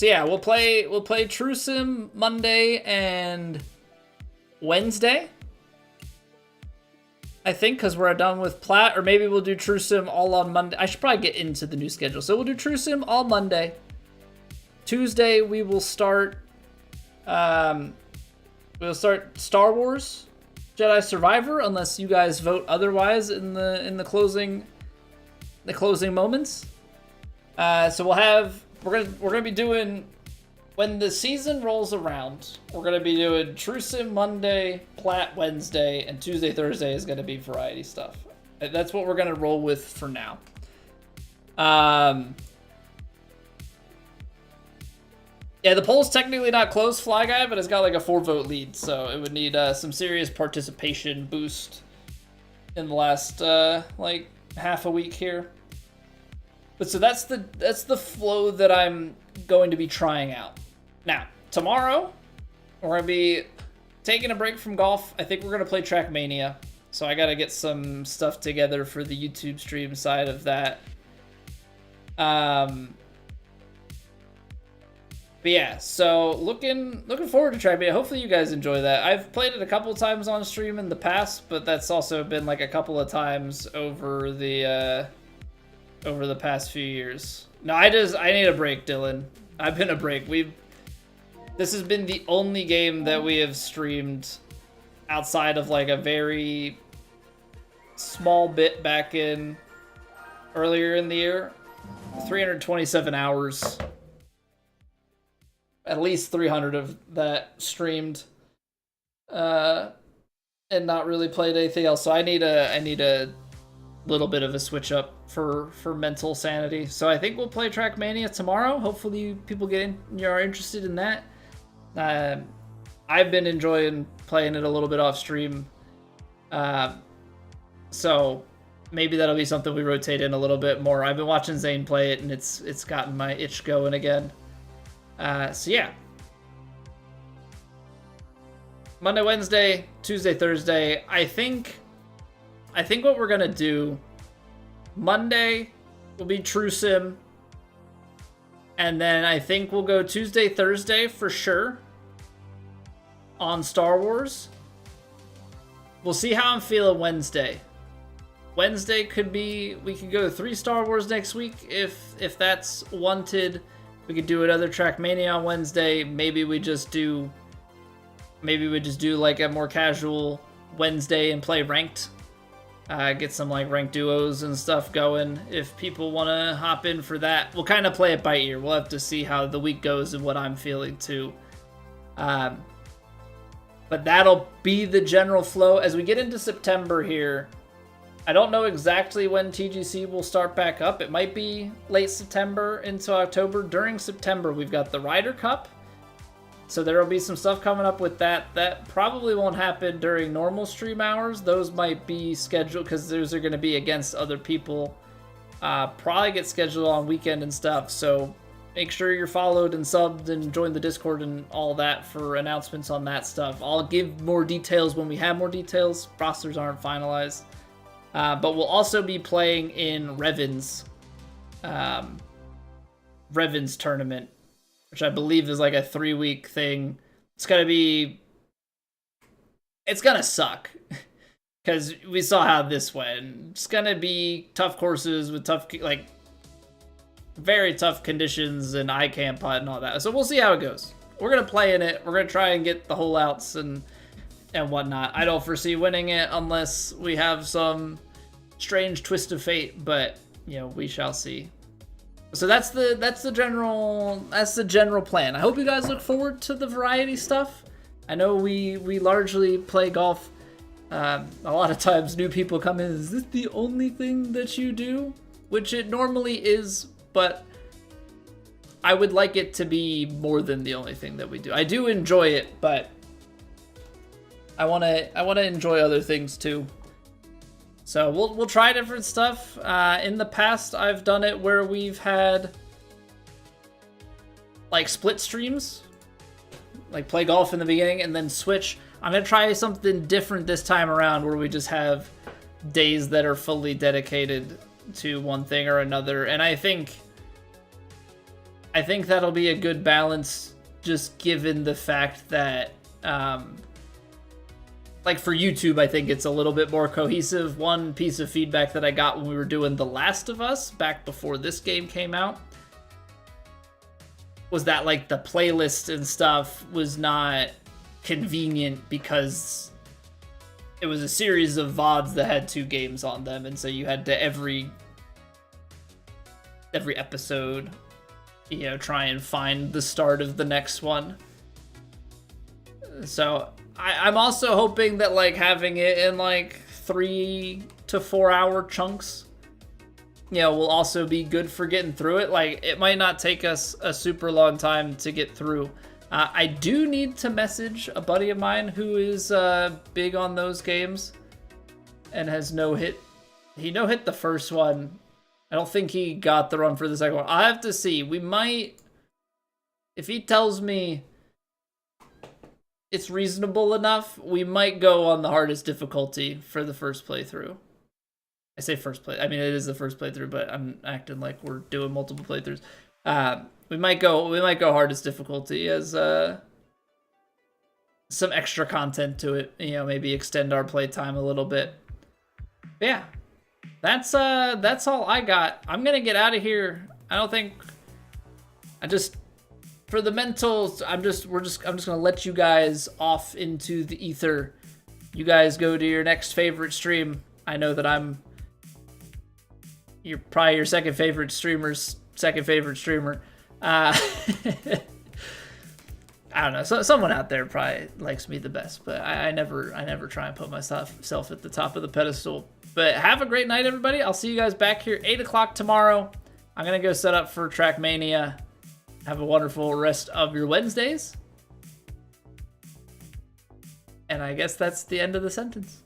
yeah, we'll play True Sim Monday and Wednesday, I think, because we're done with Plat, or maybe we'll do True Sim all on Monday. I should probably get into the new schedule. So we'll do True Sim all Monday. Tuesday we will start. We'll start Star Wars Jedi Survivor, unless you guys vote otherwise in the closing moments. So we're gonna be doing, when the season rolls around, we're gonna be doing True Sim Monday, Plat Wednesday, and Tuesday, Thursday is gonna be variety stuff. That's what we're gonna roll with for now. Yeah, the poll's technically not closed, Fly Guy, but it's got like a 4-vote lead, so it would need some serious participation boost in the last like half a week here. But so that's the flow that I'm going to be trying out. Now, tomorrow, we're going to be taking a break from golf. I think we're going to play Trackmania. So I got to get some stuff together for the YouTube stream side of that. But yeah, so looking forward to Trackmania. Hopefully you guys enjoy that. I've played it a couple times on stream in the past, but that's also been like a couple of times over the past few years. No, I need a break, Dylan. I've been a break. This has been the only game that we have streamed outside of like a very small bit back in earlier in the year. 327 hours. At least 300 of that streamed. And not really played anything else. So I need a little bit of a switch up for mental sanity. So I think we'll play Trackmania tomorrow. Hopefully people are interested in that. I've been enjoying playing it a little bit off stream. So maybe that'll be something we rotate in a little bit more. I've been watching Zane play it and it's gotten my itch going again. So yeah. Monday, Wednesday, Tuesday, Thursday. I think what we're gonna do, Monday will be True Sim, and then I think we'll go Tuesday, Thursday for sure on Star Wars. We'll see how I'm feeling Wednesday. Wednesday we could go 3 Star Wars next week if that's wanted. We could do another Trackmania on Wednesday. Maybe we just do like a more casual Wednesday and play ranked. Get some like ranked duos and stuff going. If people want to hop in for that, we'll kind of play it by ear. We'll have to see how the week goes and what I'm feeling too. But that'll be the general flow. As we get into September here, I don't know exactly when TGC will start back up. It might be late September into October. During September, we've got the Ryder Cup. So there will be some stuff coming up with that. That probably won't happen during normal stream hours. Those might be scheduled because those are going to be against other people. Probably get scheduled on weekend and stuff. So make sure you're followed and subbed and join the Discord and all that for announcements on that stuff. I'll give more details when we have more details. Rosters aren't finalized. But we'll also be playing in Revan's tournament, which I believe is like a 3-week thing. It's going to suck because we saw how this went. It's going to be tough courses with very tough conditions, and I can't putt and all that. So we'll see how it goes. We're going to play in it. We're going to try and get the hole outs and whatnot. I don't foresee winning it unless we have some strange twist of fate, but we shall see. So that's the general plan. I hope you guys look forward to the variety stuff. I know we largely play golf. A lot of times new people come in, is this the only thing that you do? Which it normally is, but I would like it to be more than the only thing that we do. I do enjoy it, but I want to enjoy other things too. So we'll try different stuff. In the past, I've done it where we've had like split streams, like play golf in the beginning and then switch. I'm gonna try something different this time around where we just have days that are fully dedicated to one thing or another. And I think that'll be a good balance, just given the fact that like for YouTube, I think it's a little bit more cohesive. One piece of feedback that I got when we were doing The Last of Us back before this game came out was that like the playlist and stuff was not convenient because it was a series of VODs that had 2 games on them, and so you had to every episode, try and find the start of the next one. So I'm also hoping that like having it in like 3 to 4 hour chunks, will also be good for getting through it. Like it might not take us a super long time to get through. I do need to message a buddy of mine who is big on those games and has no-hit. He no-hit the first one. I don't think he got the run for the second one. I have to see. We might, if he tells me it's reasonable enough, we might go on the hardest difficulty for the first playthrough. I say first play. I mean, it is the first playthrough, but I'm acting like we're doing multiple playthroughs. We might go hardest difficulty as some extra content to it. Maybe extend our playtime a little bit. But yeah, that's all I got. I'm gonna get out of here. For the mentals, I'm just gonna let you guys off into the ether. You guys go to your next favorite stream. I know that you're probably your second favorite streamer's second favorite streamer. I don't know. So someone out there probably likes me the best, but I never try and put myself at the top of the pedestal. But have a great night, everybody. I'll see you guys back here 8 o'clock tomorrow. I'm gonna go set up for Trackmania. Have a wonderful rest of your Wednesdays. And I guess that's the end of the sentence.